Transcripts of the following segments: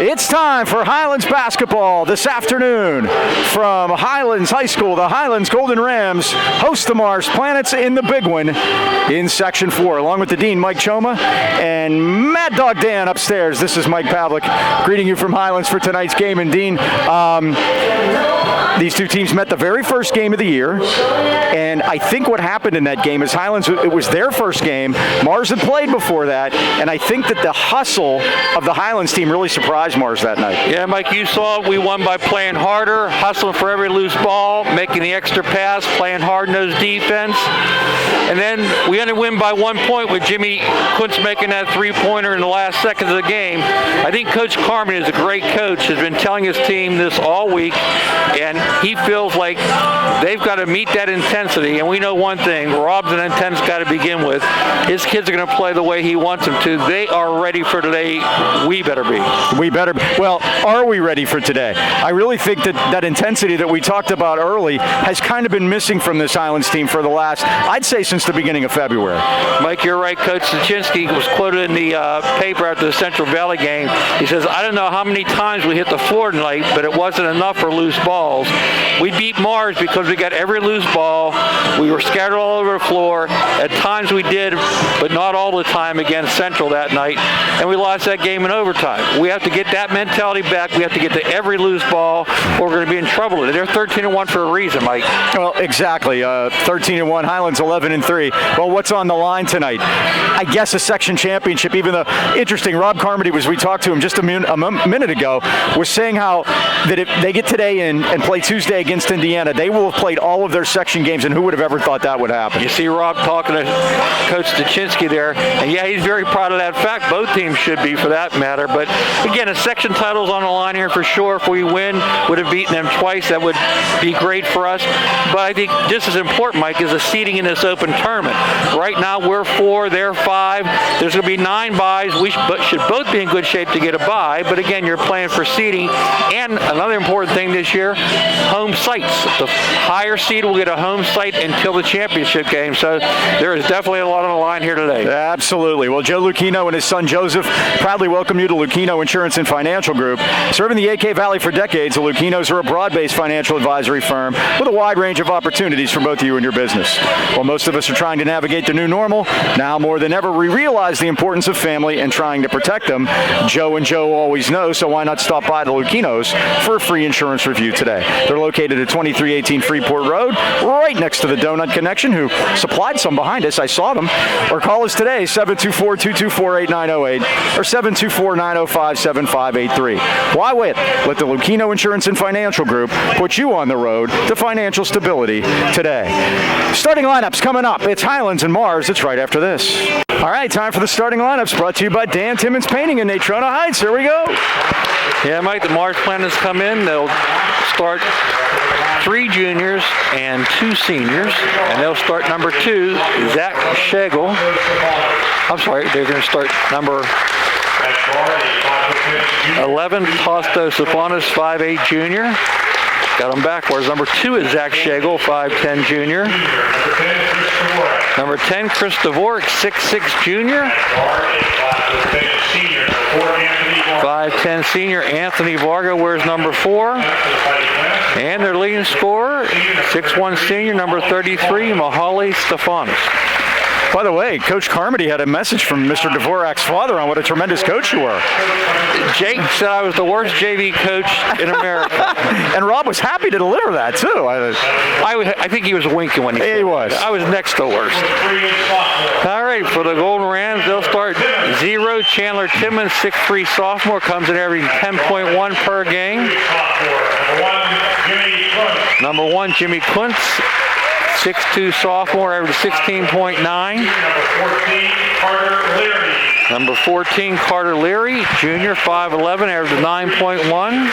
It's time for Highlands basketball this afternoon. From Highlands High School, the Highlands Golden Rams host the Mars Planets in the big one in Section 4. Along with the Dean, Mike Choma, and Mad Dog Dan upstairs. This is Mike Pavlik greeting you from Highlands for tonight's game. And Dean, these two teams met the very first game of the year, and I think what happened in that game is Highlands, it was their first game. Mars had played before that, and I think that the hustle of the Highlands team really surprised Mars that night. Yeah, Mike, you saw it. We won by playing harder, hustling for every loose ball, making the extra pass, playing hard-nosed defense. And then we only win by 1 point with Jimmy Kuntz making that three-pointer in the last seconds of the game. I think Coach Carmen is a great coach, has been telling his team this all week, and he feels like they've got to meet that intensity. And we know one thing, Rob's an intense guy to begin with. His kids are going to play the way he wants them to. They are ready for today. We better be. We better be. Well, are we ready for today? I really think that intensity that we talked about early has kind of been missing from this Highlands team for the last, I'd say, since the beginning of February. Mike, you're right. Coach Zaczynski was quoted in the paper after the Central Valley game. He says, I don't know how many times we hit the floor tonight, but it wasn't enough for loose balls. We beat Mars because we got every loose ball. We were scattered all over the floor. At times we did, but not all the time against Central that night. And we lost that game in overtime. We have to get that mentality back. We have to get to every loose ball, or we're going to be in trouble. They're 13-1 for a reason, Mike. Well, exactly. 13-1, Highlands 11-3. Well, what's on the line tonight? I guess a section championship, even though, interesting, Rob Carmody, we talked to him just a minute ago, was saying how that if they get today in and play Tuesday against Indiana, they will have played all of their section games, and who would have ever thought that would happen? You see Rob talking to Coach Zaczynski there, and yeah, he's very proud of that fact. Both teams should be, for that matter. But again, a section title's on the line here for sure. If we win, would have beaten them twice, that would be great for us. But I think just as important, Mike, is the seeding in this open tournament. Right now, we're 4, they're 5. There's going to be 9 byes. We should both be in good shape to get a bye. But again, you're playing for seeding. And another important thing this year, home sites. The higher seed will get a home site until the championship game. So there is definitely a lot on the line here today. Absolutely. Well, Joe Lucchino and his son Joseph proudly welcome you to Lucchino Insurance and Financial Group. Serving the AK Valley for decades, the Lucchinos are a broad-based financial advisory firm with a wide range of opportunities for both you and your business. While most of us are trying to navigate the new normal, now more than ever we realize the importance of family and trying to protect them. Joe and Joe always know, so why not stop by the Lucchinos for a free insurance review today. They're located at 2318 Freeport Road, right next to the Donut Connection, who supplied some behind us. I saw them. Or call us today, 724-224-8908 or 724-905-7583. Why wait? Let the Lucchino Insurance and Financial Group put you on the road to financial stability today. Starting lineups coming up. It's Highlands and Mars. It's right after this. All right, time for the starting lineups brought to you by Dan Timmons Painting in Natrona Heights. Here we go. Yeah, Mike, the Mars Planets come in. They'll start 3 juniors and 2 seniors, and they'll start number 2, Zach Schegel. I'm sorry, they're going to start number 11, Tosto Sofanis, 5'8 junior. Got them backwards. Number 2 is Zach Schegel, 5'10 junior. Number 10, Chris Dvorak, 6'6 junior. 5'10 senior Anthony Varga wears number 4. And their leading scorer, 6'1 senior, number 33, Mahali Stefanis. By the way, Coach Carmody had a message from Mr. Dvorak's father on what a tremendous coach you were. Jake said I was the worst JV coach in America. And Rob was happy to deliver that, too. I think he was winking when he said he was. I was next to worst. All right, for the Golden Rams, they'll start 0. Chandler Timmons, 6'3 sophomore, comes in averaging 10.1 per game. Number 1, Jimmy Kuntz, 6'2 sophomore, average 16.9. Number 14, Carter Leary, junior, 5'11, average 9.1.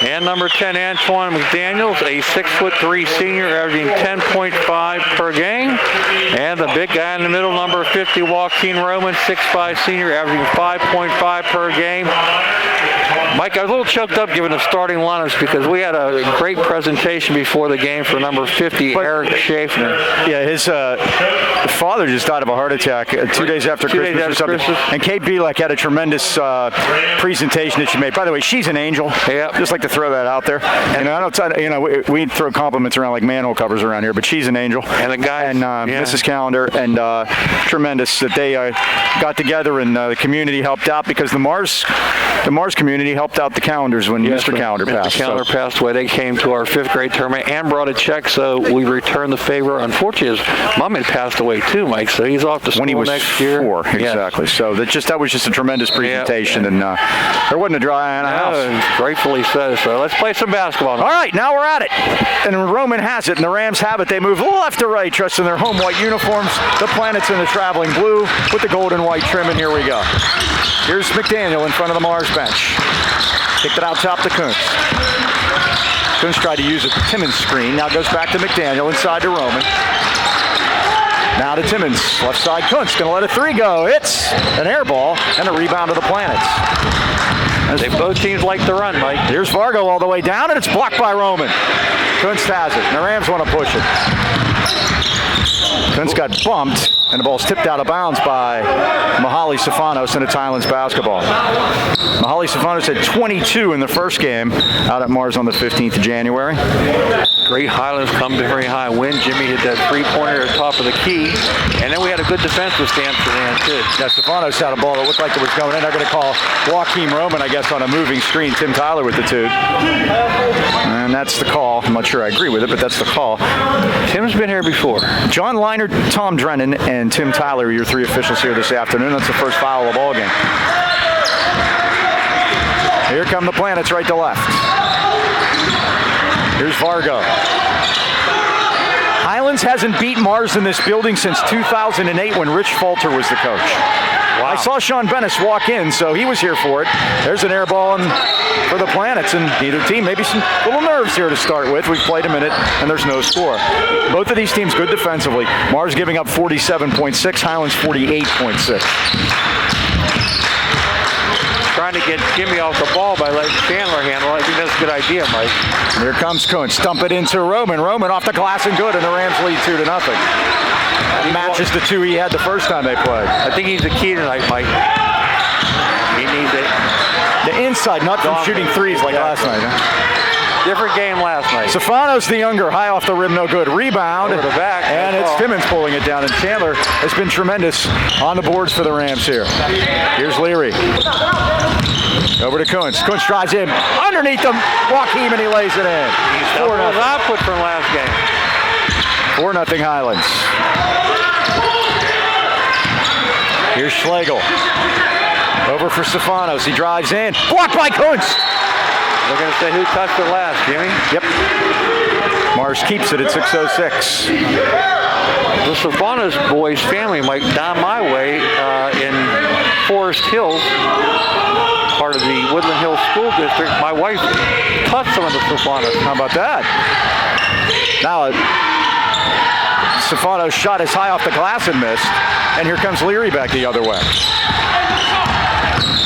And number 10, Antoine McDaniels, a 6'3 senior, averaging 10.5 per game. And the big guy in the middle, number 50, Joaquin Roman, 6'5 senior, averaging 5.5 per game. Mike, I was a little choked up giving the starting lineups because we had a great presentation before the game for number 50, Eric Schaffner. Yeah, his father just died of a heart attack 2 days after Christmas or something. And Kate Belek had a tremendous presentation that she made. By the way, she's an angel. Yep. Just like to throw that out there. And I don't, we throw compliments around like manhole covers around here, but she's an angel. And the guy and Mrs. Calendar, and tremendous that they got together and the community helped out because the Mars community helped out the Calendars when Mr. Calendar passed. Mr. Calendar passed away. They came to our 5th grade tournament and brought a check, so we returned the favor. Unfortunately, his mom had passed away too, Mike, so he's off to school when he was next year. 4, exactly. So that was just a tremendous presentation, and there wasn't a dry eye in the house. Gratefully so. So let's play some basketball now. All right, now we're at it. And Roman has it, and the Rams have it. They move left to right, trusting their home white uniforms. The Planets in the traveling blue with the gold and white trim, and here we go. Here's McDaniel in front of the Mars bench. Kicked it out top to Kuntz. Kuntz tried to use a Timmons screen. Now goes back to McDaniel inside to Roman. Now to Timmons. Left side Kuntz. Going to let a 3 go. It's an air ball and a rebound to the Planets. Both teams like to run, Mike. Here's Vargo all the way down, and it's blocked by Roman. Kuntz has it, and the Rams want to push it. Kuntz got bumped, and the ball's tipped out of bounds by Mihaly Stefanos, and it's Highlands basketball. Mihaly Stefanos had 22 in the first game out at Mars on the 15th of January. Great Highlands come very high win. Jimmy hit that 3-pointer at the top of the key, and then we had a good defense with Amsterdam too. Yeah, Stefanos had a ball that looked like it was going in. They're going to call Joaquim Roman, I guess, on a moving screen. Tim Tyler with the 2. And that's the call. I'm not sure I agree with it, but that's the call. Tim's been here before. John Leinert, Tom Drennan, and Tim Tyler are your 3 officials here this afternoon. That's the first foul of the ball game. Here come the Planets right to left. Here's Vargo. Highlands hasn't beat Mars in this building since 2008 when Rich Falter was the coach. Wow. I saw Sean Bennis walk in, so he was here for it. There's an air ball for the Planets, and either team, maybe some little nerves here to start with. We've played a minute, and there's no score. Both of these teams good defensively. Mars giving up 47.6, Highlands 48.6. Trying to get Jimmy off the ball by letting Chandler handle it. I think that's a good idea, Mike. Here comes Kuntz. Dump it into Roman. Roman off the glass and good, and the Rams lead 2-0. That matches the 2 he had the first time they played. I think he's the key tonight, Mike. He needs it. The inside, not from shooting threes like last night. Huh? Different game last night. Stefanos the younger, high off the rim, no good. Rebound. Over the back. And it's Timmons pulling it down, and Chandler has been tremendous on the boards for the Rams here. Here's Leary. Over to Kuntz. Kuntz drives in. Underneath him, Joaquim, and he lays it in. He's doubled his output from last game. 4-0 Highlands. Here's Schlegel. Over for Stefanos. He drives in. Blocked by Kuntz. They're going to say who touched it last, Jimmy? Yep. Mars keeps it at 6:06. The Stefanos boys' family might down my way in Forest Hills, part of the Woodland Hills School District. My wife touched some of the Stefanos. How about that? Now, Stefanos shot as high off the glass and missed. And here comes Leary back the other way.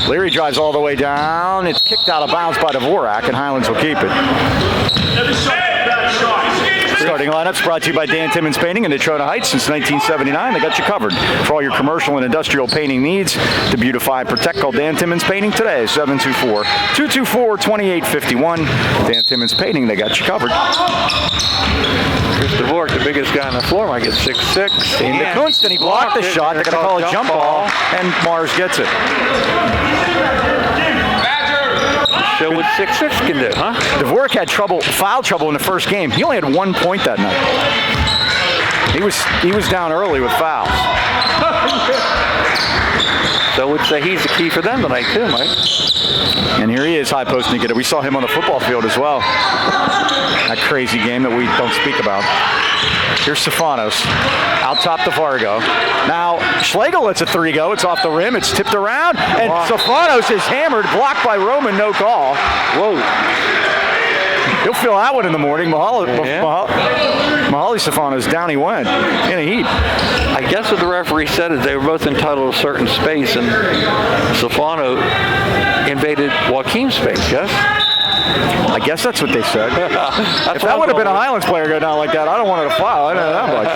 Leary drives all the way down. It's kicked out of bounds by Dvorak, and Highlands will keep it. Starting lineups brought to you by Dan Timmons Painting in Detroit Heights since 1979. They got you covered for all your commercial and industrial painting needs. To beautify and protect, call Dan Timmons Painting today, 724-224-2851. Dan Timmons Painting, they got you covered. Here's Dvorak, the biggest guy on the floor, might get 6'6". Into Kuntz, and he blocked the shot. They're going to call a jump ball, and Mars gets it. Show what 6'6" can do, huh? Dvorak had foul trouble in the first game. He only had 1 point that night. He was down early with fouls. So I would say he's the key for them tonight too, Mike. And here he is, high post Nikita. We saw him on the football field as well. That crazy game that we don't speak about. Here's Stefanos. Out top to Vargo. Now, Schlegel lets a 3 go. It's off the rim. It's tipped around. And Stefanos is hammered. Blocked by Roman. No call. Whoa. He'll feel that one in the morning. Mahali Stefanos, down he went in a heap. I guess what the referee said is they were both entitled to a certain space, and Stefano invaded Joaquim's space, yes? I guess that's what they said. If that would have been a Highlands player go down like that, I don't want it to foul. I know that much.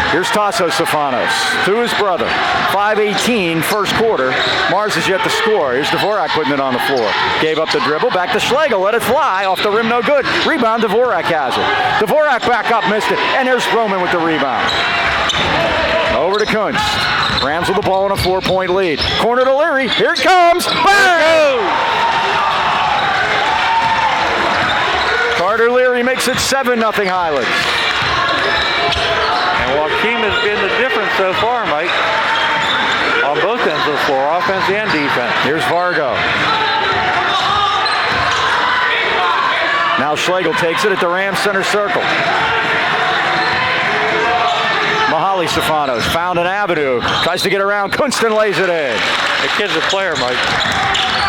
Here's Tasso Stefanos to his brother. 5:18 first quarter. Mars is yet to score. Here's Dvorak putting it on the floor. Gave up the dribble. Back to Schlegel. Let it fly. Off the rim, no good. Rebound, Dvorak has it. Dvorak back up, missed it. And there's Roman with the rebound. Over to Kunst. Rams with the ball in a 4-point lead. Corner to Leary. Here it comes. Bang! Carter Leary makes it 7-0 Highlands. Joaquim has been the difference so far, Mike, on both ends of the floor, offense and defense. Here's Vargo. Now Schlegel takes it at the Rams center circle. Mahali Stefanos found an avenue, tries to get around, Kunst lays it in. The kid's a player, Mike.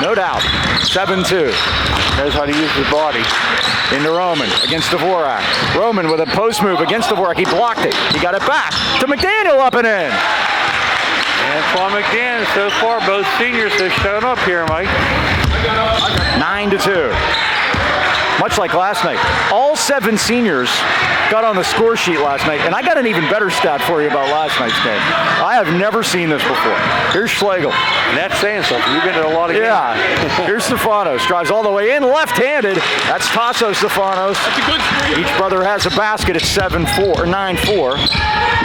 No doubt. 7-2. Knows how to use his body. Into Roman against Dvorak. Roman with a post move against Dvorak. He blocked it. He got it back to McDaniel, up and in. Antoine McDaniel, so far both seniors have shown up here, Mike. 9-2. Much like last night. All 7 seniors got on the score sheet last night, and I got an even better stat for you about last night's game. I have never seen this before. Here's Schlegel. And that's saying something. You've been to a lot of games. Yeah. Here's Stefanos. Drives all the way in, left-handed. That's Tasso Stefanos. Each brother has a basket at 7-4 or 9-4.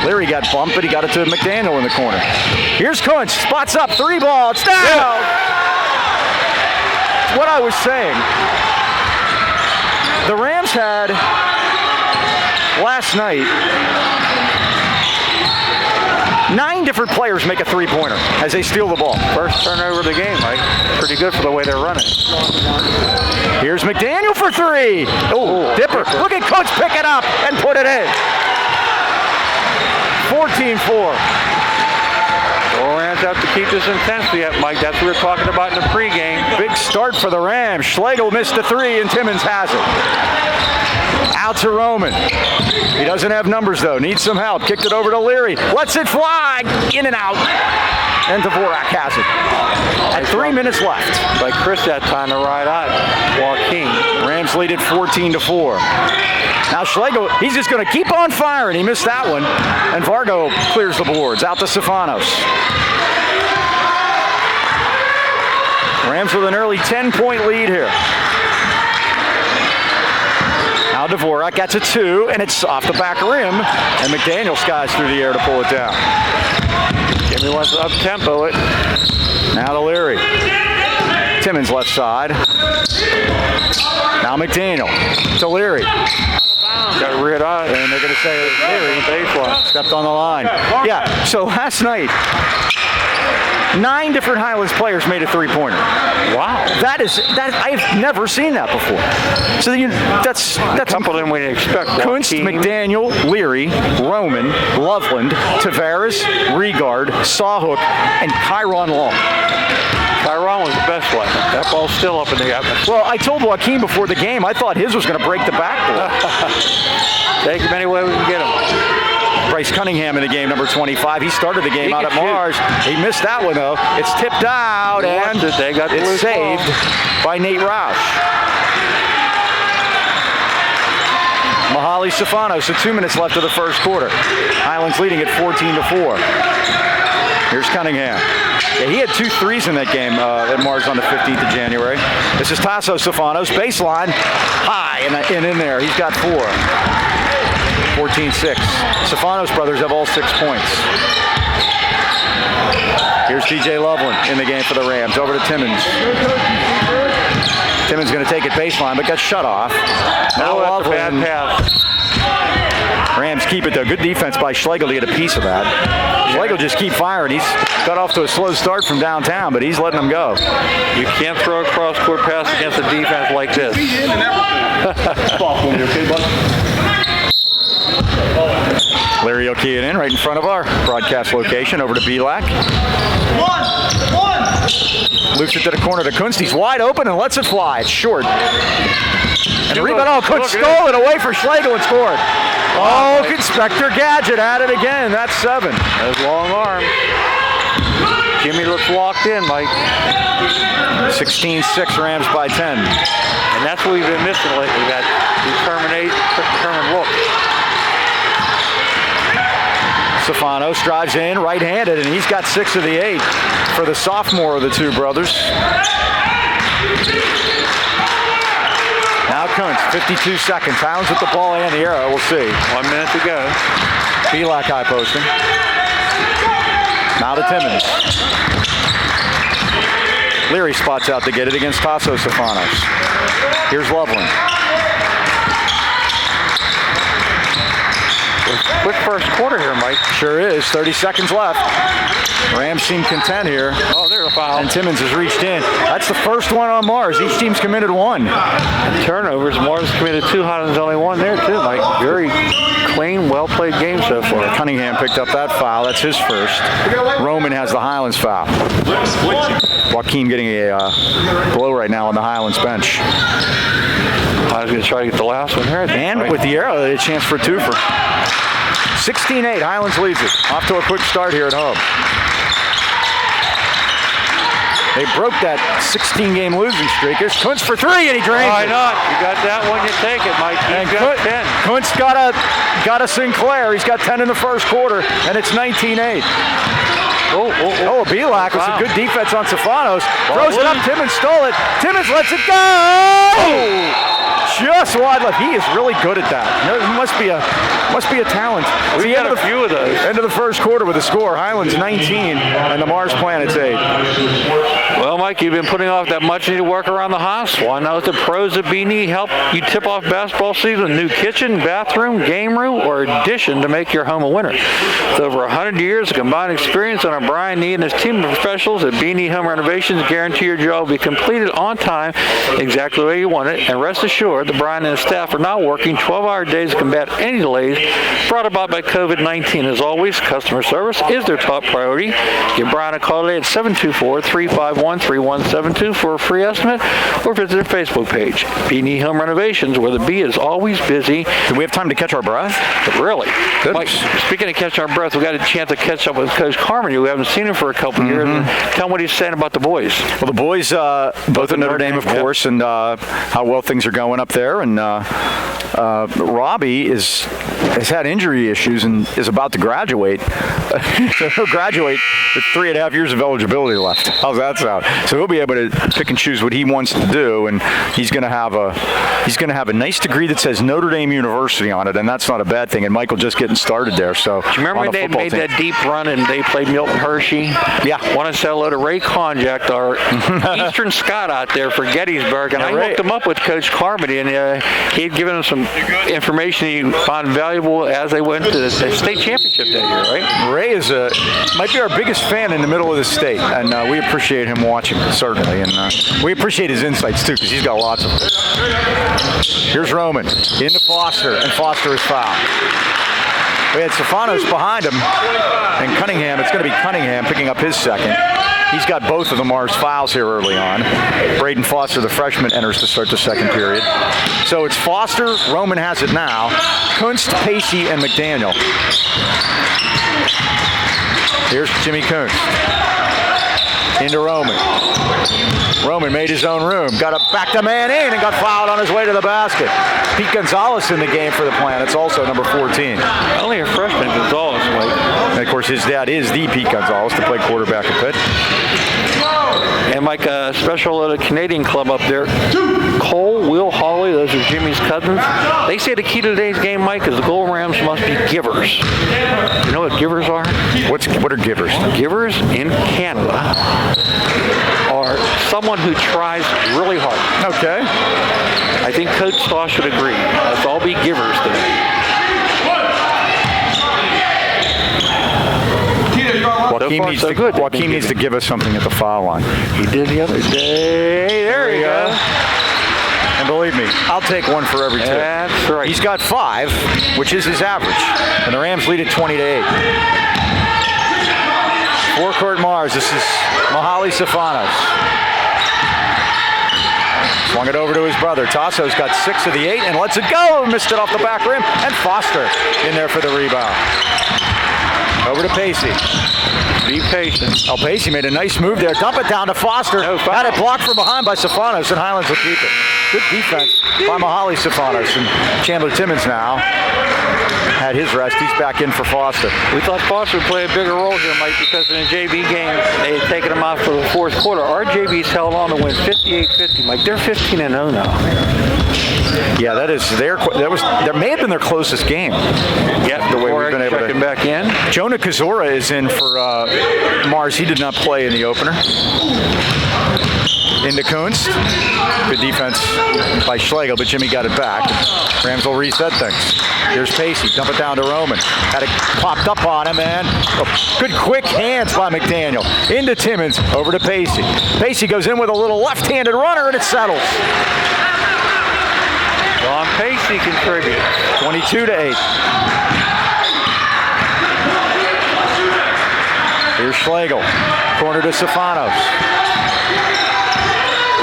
Leary got bumped, but he got it to McDaniel in the corner. Here's Kunst. Spots up. 3-ball. It's down. Yeah. What I was saying. The Rams had, last night, 9 different players make a three-pointer as they steal the ball. First turnover of the game, Mike. Pretty good for the way they're running. Here's McDaniel for 3. Oh, Dipper. Look at Coach pick it up and put it in. 14-4. The Rams have to keep this intensity up, Mike. That's what we were talking about in the pregame. Big start for the Rams. Schlegel missed the 3 and Timmons has it. Out to Roman. He doesn't have numbers though. Needs some help. Kicked it over to Leary. Lets it fly. In and out. And Dvorak has it. At 3 minutes left. Like Chris that time to ride out Joaquim. Rams lead it 14-4. Now Schlegel, he's just going to keep on firing. He missed that one. And Vargo clears the boards. Out to Stefanos. Rams with an early 10-point lead here. Now Dvorak gets a 2, and it's off the back rim. And McDaniel skies through the air to pull it down. Jimmy wants to up-tempo it. Now to Leary. Timmons left side. Now McDaniel to Leary. Got reared out, and they're going to say Leary baseline stepped on the line. Yeah, so last night, 9 different Highlands players made a three-pointer. Wow. That I've never seen that before. So that's a couple than we expect. Kunst, McDaniel, Leary, Roman, Loveland, Tavares, Regard, Sawhook, and Kyron Long. Kyron was the best one. That ball's still up in the atmosphere. Well, I told Joaquim before the game, I thought his was going to break the backboard. Take him any way we can get him. Bryce Cunningham in the game, number 25. He started the game out at Mars. He missed that one, though. It's tipped out, and it's saved by Nate Roush. Mahali Stefanos, so 2 minutes left of the first quarter. Highlands leading at 14-4. Here's Cunningham. Yeah, he had 2 threes in that game at Mars on the 15th of January. This is Tasso Stefanos, baseline, high, and in there. He's got 4. 14-6. Stefanos brothers have all 6 points. Here's TJ Loveland in the game for the Rams. Over to Timmons. Timmons going to take it baseline, but got shut off. Now that's a bad pass. Rams keep it though. Good defense by Schlegel to get a piece of that. Schlegel just keep firing. He's got off to a slow start from downtown, but he's letting them go. You can't throw a cross-court pass against a defense like this. Larry will key it in right in front of our broadcast location. Over to Belak. 1-1. Loops it to the corner to Kunst. He's wide open and lets it fly. It's short. And rebound. Oh, Kunst stole it away for Schlegel and scored. Oh, Inspector Gadget at it again. That's 7. Those long arms. Jimmy looks locked in, Mike. 16-6 Rams by 10. And that's what we've been missing lately, that determined look. Stefanos drives in, right-handed, and he's got 6 of the 8 for the sophomore of the two brothers. Now Kunst, 52 seconds. Highlands with the ball and the arrow. We'll see. 1 minute to go. Pavlik high posting. Now to Timmons. Leary spots out to get it against Tasso Stefanos. Here's Loveland. Quick first quarter here, Mike. Sure is. 30 seconds left. Rams seem content here. Oh, there's a foul. And Timmons has reached in. That's the first one on Mars. Each team's committed 1. Turnovers. Mars committed 2. Highlands only 1 there, too, Mike. Very clean, well-played game so far. Cunningham picked up that foul. That's his first. Roman has the Highlands foul. Joaquin getting a blow right now on the Highlands bench. I was going to try to get the last one here. And with the arrow, a chance for a twofer. 16-8, Highlands leads it. Off to a quick start here at home. They broke that 16-game losing streak. Here's Kunst for 3, and he drains Why it. not? You got that one, you take it, Mike. And He's got 10. Kunst got a Sinclair. He's got 10 in the first quarter, and it's 19-8. Oh, Pavlik with some good defense on Stefanos. Throws it up. Timmons stole it. Timmons lets it go. Just wide left. He is really good at that. It must be a talent. We got a few of those. End of the first quarter with a score. Highlands 19 and the Mars Planets 8. Well, Mike, you've been putting off that much needed work around the house. Why not let the pros at Beanie help you tip off basketball season? New kitchen, bathroom, game room, or addition to make your home a winner. With over 100 years of combined experience on our Brian Nee and his team of professionals at Beanie Home Renovations guarantee your job will be completed on time, exactly the way you want it. And rest assured, the Brian and his staff are not working 12-hour days to combat any delays brought about by COVID-19. As always, customer service is their top priority. Give Brian a call today at 724-351-3172 for a free estimate, or visit their Facebook page, Beanie Home Renovations, where the bee is always busy. Do we have time to catch our breath? Really? Mike, speaking of catching our breath, we got a chance to catch up with Coach Carmen. We haven't seen him for a couple years. And tell him what he's saying about the boys. Well, the boys, both at Notre Dame, of course, and how well things are going up there. And Robbie has had injury issues and is about to graduate. So he'll graduate with 3.5 years of eligibility left. How's that sound? So he'll be able to pick and choose what he wants to do, and he's going to have a nice degree that says Notre Dame University on it, and that's not a bad thing. And Michael just getting started there. So do you remember when they made that deep run and they played Milton Hershey? Yeah. Want to say hello to Ray Konjac, our Eastern Scott out there for Gettysburg, and I hooked him up with Coach Carmody, and he had given him some information he found valuable as they went to the state championship that year, right? Ray might be our biggest fan in the middle of the state, and we appreciate him watching, certainly, and we appreciate his insights too, because he's got lots of them. Here's Roman into Foster, and Foster is fouled. We had Stefanos behind him, and Cunningham. It's going to be Cunningham picking up his second. He's got both of the Mars fouls here early on. Braden Foster, the freshman, enters to start the second period. So it's Foster, Roman has it now, Kunst, Pacey, and McDaniel. Here's Jimmy Kunst. Into Roman. Roman made his own room, got a back to man in, and got fouled on his way to the basket. Pete Gonzalez in the game for the Planets, also number 14. Only a freshman, Gonzalez, Mike. And of course, his dad is the Pete Gonzalez, to play quarterback at Pitt. And Mike, a special little Canadian club up there. Cole, Will Hawley, those are Jimmy's cousins. They say the key to today's game, Mike, is the Gold Rams must be givers. You know what givers are? What are givers? Givers in Canada are someone who tries really hard. Okay. I think Coach Staw should agree. Let's all be givers today. Joaquin needs to give us something at the foul line. He did the other day. There you go. And believe me, I'll take one for every two. That's right. He's got 5, which is his average. And the Rams lead it 20-8. Forecourt Mars. This is Mihaly Stefanos. Swung it over to his brother. Tasso's got 6 of the 8 and lets it go. Missed it off the back rim. And Foster in there for the rebound. Over to Pacey. Be patient. Oh, Pacey made a nice move there. Dump it down to Foster. No foul. Had it blocked from behind by Stefanos, and Highlands will keep it. Good defense by Mihaly Stefanos. And Chandler Timmons now had his rest. He's back in for Foster. We thought Foster would play a bigger role here, Mike, because in the JV game, they had taken him out for the fourth quarter. Our JV's held on to win 58-50. Mike, they're 15-0 now. Yeah, that may have been their closest game. Yep, the way we've been able to checking back in. Jonah Kazora is in for Mars. He did not play in the opener. Into Kunst. Good defense by Schlegel, but Jimmy got it back. Rams will reset things. Here's Pacey. Dump it down to Roman. Had it popped up on him, and good quick hands by McDaniel. Into Timmons. Over to Pacey. Pacey goes in with a little left-handed runner, and it settles. Don Pacey contributes. 22-8. Here's Schlegel. Corner to Stefanos.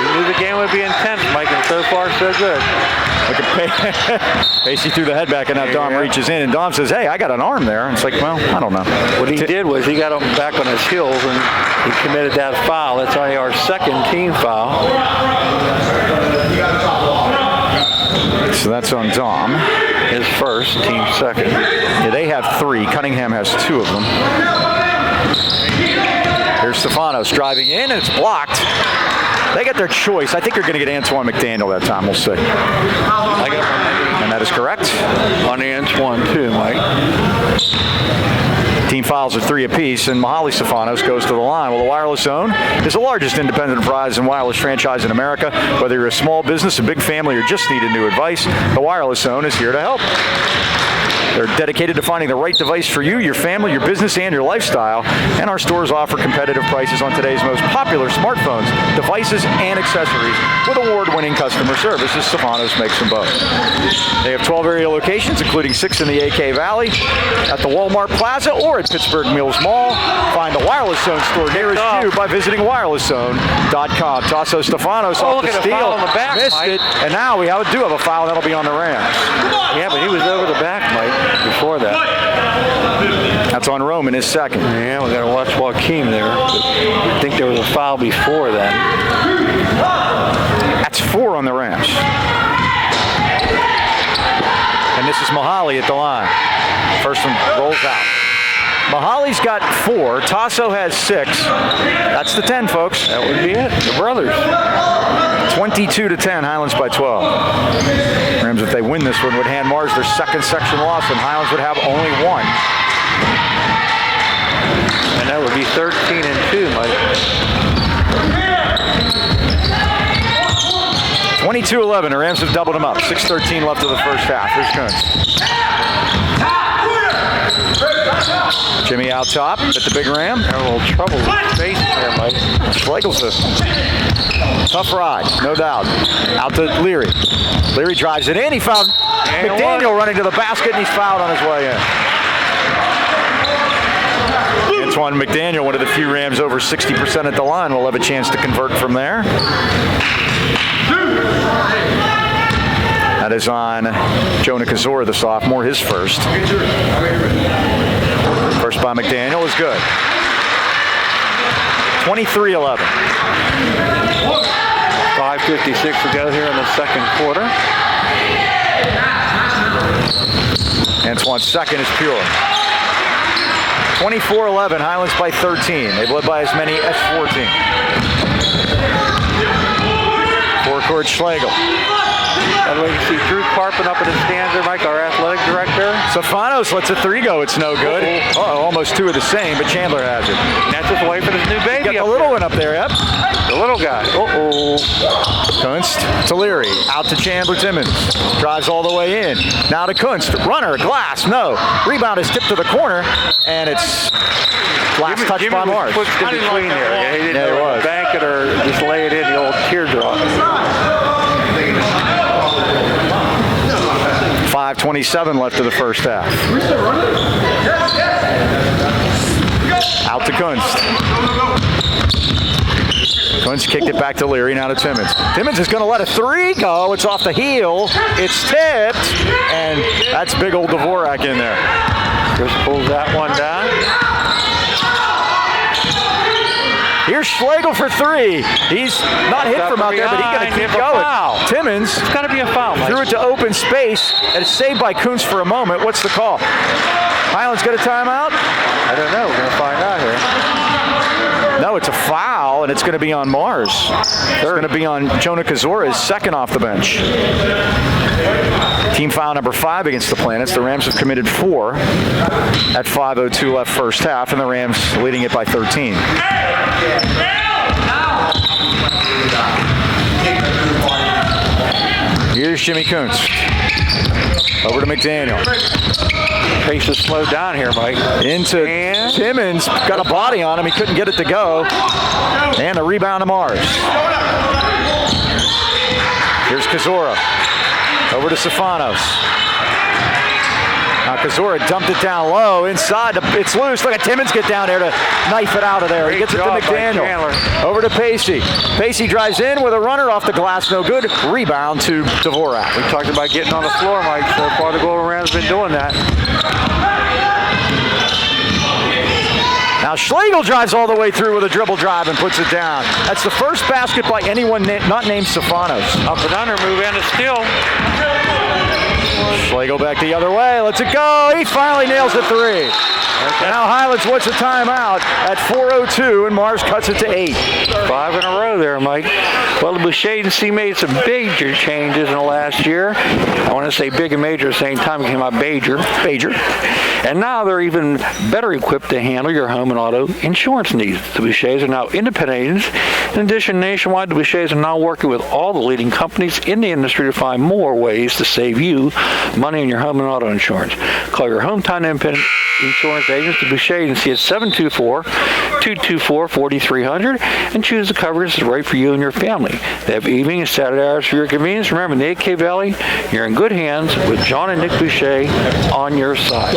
We knew the game would be intense, Mike, and so far so good. Look at Pacey threw the head back, and now Dom reaches in, and Dom says, "Hey, I got an arm there." And it's like, well, I don't know. What he did was he got him back on his heels, and he committed that foul. That's only our second team foul. So that's on Dom. His first, team second. Yeah, they have 3. Cunningham has 2 of them. Here's Stefanos driving in, and it's blocked. They got their choice. I think they're going to get Antoine McDaniel that time. We'll see. And that is correct. On Antoine, too, Mike. Team fouls are 3 apiece, and Mihaly Stefanos goes to the line. Well, the Wireless Zone is the largest independent enterprise and wireless franchise in America. Whether you're a small business, a big family, or just needed new advice, the Wireless Zone is here to help. They're dedicated to finding the right device for you, your family, your business, and your lifestyle. And our stores offer competitive prices on today's most popular smartphones, devices, and accessories with award-winning customer service, as Stefanos makes them both. They have 12 area locations, including 6 in the AK Valley, at the Walmart Plaza, or at Pittsburgh Mills Mall. Find the Wireless Zone store nearest you by visiting wirelesszone.com. Tasso Stefanos off the steal, on the back, missed Mike. it, and now we do have a foul that'll be on the Rams. Yeah, but he was over the back, Mike, before that. That's on Roman, his second. Yeah, we got to watch Joaquin there. I think there was a foul before that. That's 4 on the Rams. And this is Mihaly at the line. First one rolls out. Mihaly's got 4. Tasso has 6. That's the 10, folks. That would be it. The brothers. 22-10, Highlands by 12. Rams, if they win this one, would hand Mars their second section loss, and Highlands would have only 1. And that would be 13-2, Mike. 22-11, the Rams have doubled them up. 6:13 left of the first half. Here's Kunz. Jimmy out top at the big Ram. Had a little trouble with space there, Mike. Schlegel's a tough ride, no doubt. Out to Leary. Leary drives it in. He fouled McDaniel running to the basket, and he's fouled on his way in. Antoine McDaniel, one of the few Rams over 60% at the line, will have a chance to convert from there. That is on Jonah Kazora, the sophomore, his first. First by McDaniel is good. 23-11. 5:56 to go here in the second quarter. Antoine's second is pure. 24-11, Highlands by 13. They've led by as many as 14. Forecourt Schlegel. By the way, you see Drew Carpin up in the stands there, Mike, our athletic director. Stefanos lets a 3 go. It's no good. Almost 2 of the same, but Chandler has it. And that's his wife and his new baby. Got the little one up there, yep. The little guy. Kunst to Leary. Out to Chandler Timmons. Drives all the way in. Now to Kunst. Runner, glass, no. Rebound is tipped to the corner, and it's last touch by Mars. Pushed in between there. Yeah, he didn't Yeah, know was. bank it or just lay it in the old teardrop. 5:27 left of the first half. Out to Kunst. Kuntz kicked it back to Leary, now to Timmons. Timmons is going to let a three go. It's off the heel. It's tipped, and that's big old Dvorak in there. Chris pulls that one down. Here's Schlegel for three. He's not hit from out there, but he's going to keep going. Timmons, it's got to be a foul, Mike. Threw it to open space, and it's saved by Kuntz for a moment. What's the call? Highlands got a timeout? I don't know. We're going to find out here. No, it's a foul, and it's going to be on Mars. It's going to be on Jonah Kazora, his second off the bench. Team foul number 5 against the Planets. The Rams have committed 4 at 5:02 left first half, and the Rams leading it by 13. Here's Jimmy Kuntz. Over to McDaniel. Pace is slowed down here, Mike. Into Timmons. Got a body on him. He couldn't get it to go. And a rebound to Mars. Here's Kazora. Over to Stefanos. Now Kazora dumped it down low. Inside. It's loose. Look at Timmons get down there to knife it out of there. He gets it to McDaniel. Over to Pacey. Pacey drives in with a runner off the glass. No good. Rebound to Dvorak. We talked about getting on the floor, Mike. So far the Golden Rams have been doing that. Now Schlegel drives all the way through with a dribble drive and puts it down. That's the first basket by anyone not named Stefanos. Up and under, move and a steal. Schlegel back the other way. Lets it go. He finally nails the three. And now Highlands wants a timeout at 4:02, and Mars cuts it to 8. 5 in a row there, Mike. Well, the Boucher agency made some major changes in the last year. I want to say big and major at the same time. It came out Bajer. And now they're even better equipped to handle your home and auto insurance needs. The Bouchers are now independent agents. In addition, nationwide, the Bouchers are now working with all the leading companies in the industry to find more ways to save you money on your home and auto insurance. Call your hometown independent insurance agents, the Boucher Agency, at 724-224-4300 and choose the coverage that's right for you and your family. They have evening and Saturday hours for your convenience. Remember, in the AK Valley, you're in good hands with John and Nick Boucher on your side.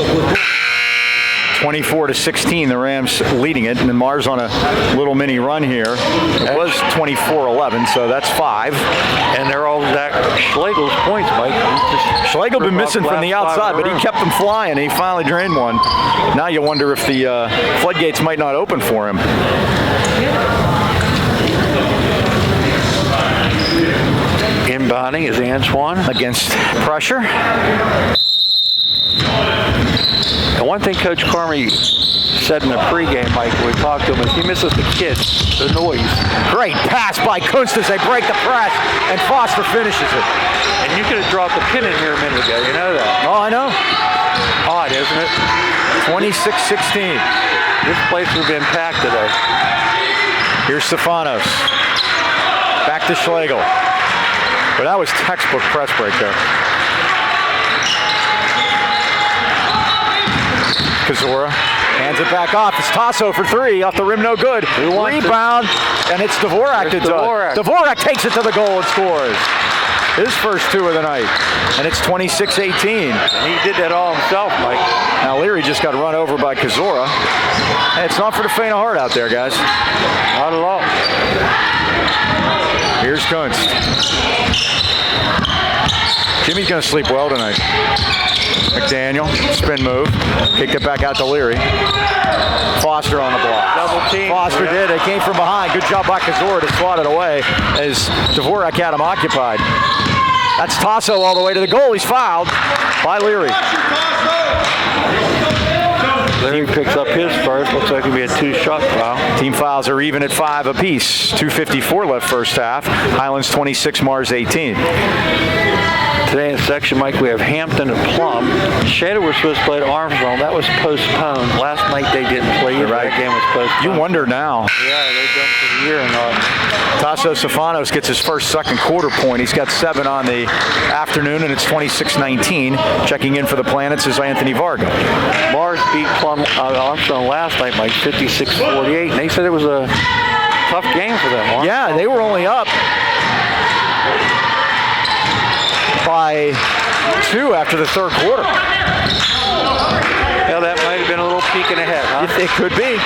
24-16, the Rams leading it, and then Mars on a little mini run here. It was 24-11, so that's 5. And they're all Zach Schlegel's points, Mike. Schlegel been missing from the outside, but he kept them flying, and he finally drained one. Now you wonder if the floodgates might not open for him. Inbounding is Antoine. Against pressure. And one thing Coach Carmy said in the pregame, Mike, when we talked to him, is he misses the kids, the noise. Great pass by Kuntz as they break the press, and Foster finishes it. And you could have dropped the pin in here a minute ago, you know that? Oh, I know. Odd, isn't it? 26-16. This place would have been packed today. Here's Stefanos. Back to Schlegel. But that was textbook press break there. Kazora hands it back off. It's Tasso for 3. Off the rim, no good. Rebound, and it's Dvorak that does. Dvorak takes it to the goal and scores. His first 2 of the night. And it's 26-18. He did that all himself, Mike. Now Leary just got run over by Kazora. And it's not for the faint of heart out there, guys. Not at all. Here's Kuntz. Jimmy's going to sleep well tonight. McDaniel, spin move, kicked it back out to Leary. Foster on the block. Double team. Foster did. It came from behind. Good job by Kazora to swat it away as Dvorak had him occupied. That's Tasso all the way to the goal. He's fouled by Leary. Leary picks up his first. Looks like it'll be a 2-shot foul. Team fouls are even at 5 apiece. 2:54 left first half. Highlands 26, Mars 18. Today in section, Mike, we have Hampton and Plum. Shader was supposed to play at Armstrong. That was postponed. Last night they didn't play. Right. That game was postponed. You wonder now. Yeah, they've done for the year. And Tasso Stefanos gets his first second quarter point. He's got 7 on the afternoon, and it's 26-19. Checking in for the Planets is Anthony Varga. Mars beat Plum Armstrong last night, Mike, 56-48. And they said it was a tough game for them. Armstrong. Yeah, they were only up by 2 after the third quarter. Yeah, that might have been a little peek and ahead, huh? It could be.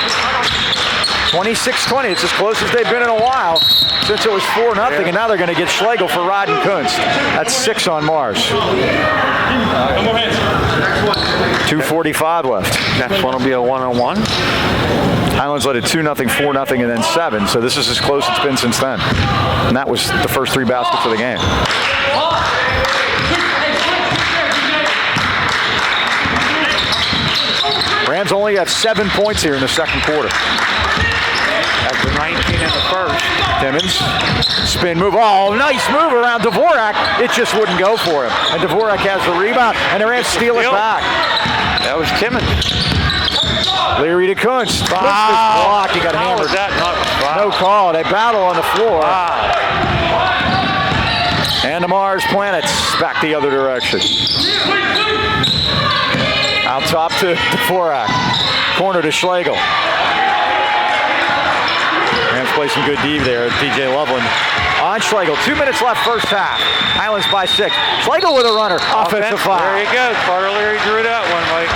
26-20. It's as close as they've been in a while since it was 4-0, and now they're going to get Schlegel for riding Kunst. That's 6 on Mars. 2:45 left. Next one will be a 1-on-1. Highlands led it 2-0, 4-0, and then 7. So this is as close it's been since then. And that was the first 3 baskets of the game. Rams only have 7 points here in the second quarter. After 19 in the first. Timmons, spin move. Oh, nice move around Dvorak. It just wouldn't go for him. And Dvorak has the rebound, and the Rams steal it back. That was Timmons. Leary to Kunst. Kunst is blocked. He got hammered. That not no call. They battle on the floor. And the Mars Planets back the other direction. Out top to Dvorak. Corner to Schlegel. Rams play some good D there. DJ Loveland on Schlegel. 2 minutes left first half. Highlands by 6. Schlegel with a runner. Offensive foul. There you go. Carter Leary drew that one, Mike.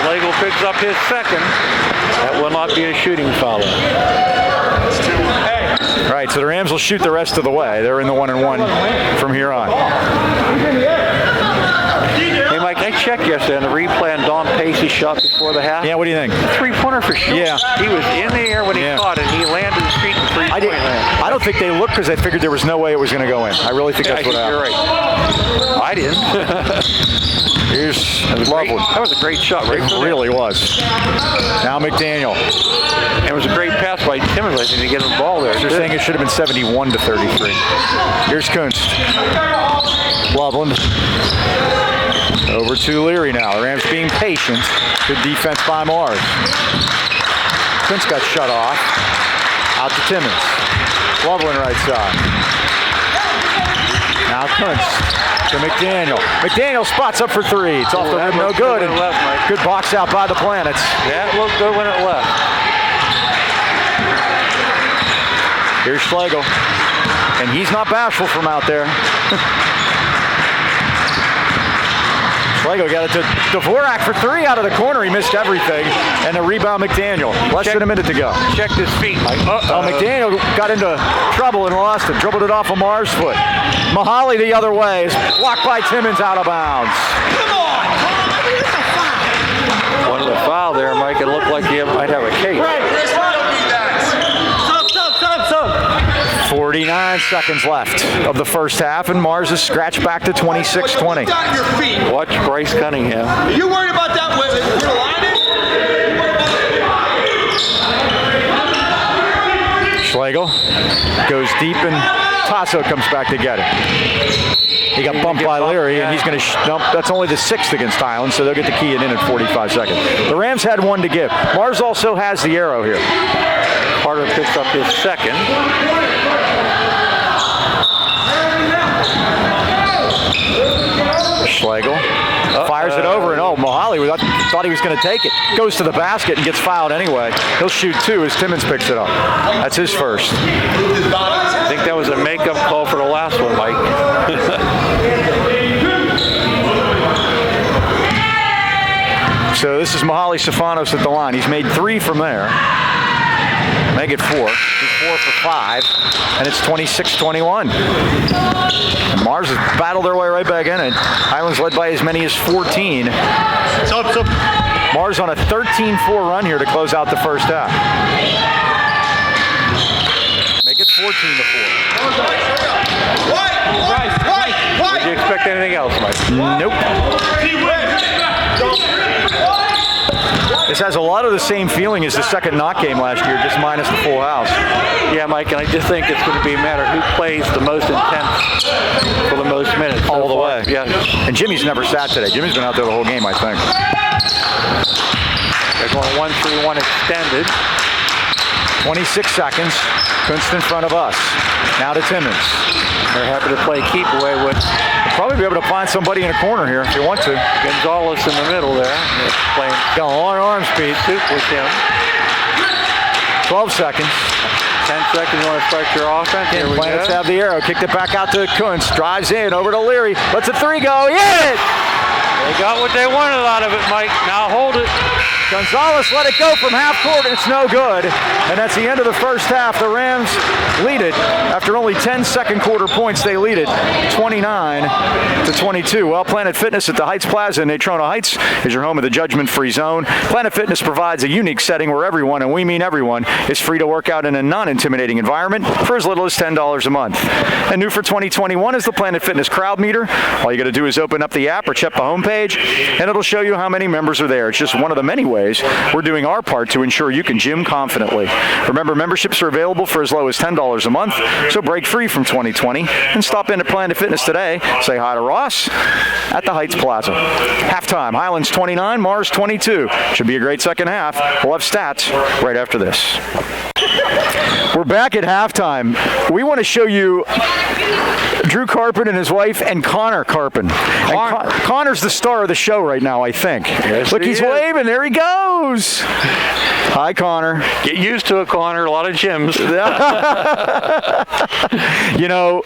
Schlegel picks up his second. That will not be a shooting foul. All right, so the Rams will shoot the rest of the way. They're in the 1-and-1 from here on. Hey, Mike, I checked yesterday on the replay on Don Pacey's shot before the half. Yeah, what do you think? Three-pointer for sure. Yeah. He was in the air when he caught it. He landed his feet in three-point land. I don't think they looked because they figured there was no way it was going to go in. I really think that's what happened. You're right. I didn't. Here's Loveland. That was a great shot, right? It really was. Now McDaniel. And it was a great pass by Timmons, I think, to get him the ball there. They're saying it should have been 71-33. Here's Kunst. Loveland. Over to Leary now. The Rams being patient. Good defense by Mars. Kunst got shut off. Out to Timmons. Loveland right side. Now Kunst. To McDaniel. McDaniel spots up for 3. It's off the rim, no good. And good box out by the Planets. Yeah, it looked good when it left. Here's Schlegel. And he's not bashful from out there. Schlegel got it to Dvorak for 3 out of the corner. He missed everything. And a rebound McDaniel. Less than a minute to go. Checked his feet, Mike. McDaniel got into trouble and lost it. Dribbled it off of Mars' foot. Mahali the other way. Is blocked by Timmons out of bounds. Come on! It's a foul! One of the foul there, Mike. It looked like he might have a case. Stop. 49 seconds left of the first half, and Mars is scratched back to 26-20. Down your feet. Watch Bryce Cunningham. Are you worried about that with the line? Schlegel goes deep, and Tasso comes back to get it. He got bumped by Leary, and he's going to dump. That's only the 6th against Highlands, so they'll get to key it in at 45 seconds. The Rams had 1 to give. Mars also has the arrow here. Carter picks up his second. Schlegel fires it over, and Mahali thought he was going to take it. Goes to the basket and gets fouled anyway. He'll shoot 2 as Timmons picks it up. That's his first. I think that was a makeup call for the last one, Mike. So this is Mahali Stefanos at the line. He's made 3 from there. Make it 4. He's 4 for 5, and it's 26-21. And Mars has battled their way right back in it. Highlands led by as many as 14. Mars on a 13-4 run here to close out the first half. Make it 14-4. Did you expect anything else, Mike? Nope. This has a lot of the same feeling as the second knock game last year, just minus the full house. Yeah, Mike, and I just think it's going to be a matter of who plays the most intense for the most minutes. All the way. Yeah. And Jimmy's never sat today. Jimmy's been out there the whole game, I think. They're going 1-3-1 extended. 26 seconds. Kunst in front of us. Now to Timmons. They're happy to play keep away with. Probably be able to find somebody in a corner here if you want to. Gonzalez in the middle there. Playing Got a long arm speed. soup with him. 12 seconds. 10 seconds, you want to start your offense. Here we Planets go. have the arrow. Kicked it back out to Kunst. Drives in. Over to Leary. Lets a 3 go. Hit it! They got what they wanted out of it, Mike. Now hold it. Gonzalez let it go from half court, and it's no good. And that's the end of the first half. The Rams lead it. After only 10 second quarter points, they lead it 29-22. Well, Planet Fitness at the Heights Plaza in Natrona Heights is your home of the judgment-free zone. Planet Fitness provides a unique setting where everyone, and we mean everyone, is free to work out in a non-intimidating environment for as little as $10 a month. And new for 2021 is the Planet Fitness Crowd Meter. All you got to do is open up the app or check the homepage, and it'll show you how many members are there. It's just one of the many ways we're doing our part to ensure you can gym confidently. Remember, memberships are available for as low as $10 a month, so break free from 2020 and stop in at Planet Fitness today. Say hi to Ross at the Heights Plaza. Halftime, Highlands 29, Mars 22. Should be a great second half. We'll have stats right after this. We're back at halftime. We want to show you Drew Carpin and his wife and Connor Carpin. And Connor's the star of the show right now, I think. Yes, look, he's waving. There he goes. Hi, Connor. Get used to it, Connor. A lot of gyms. You know,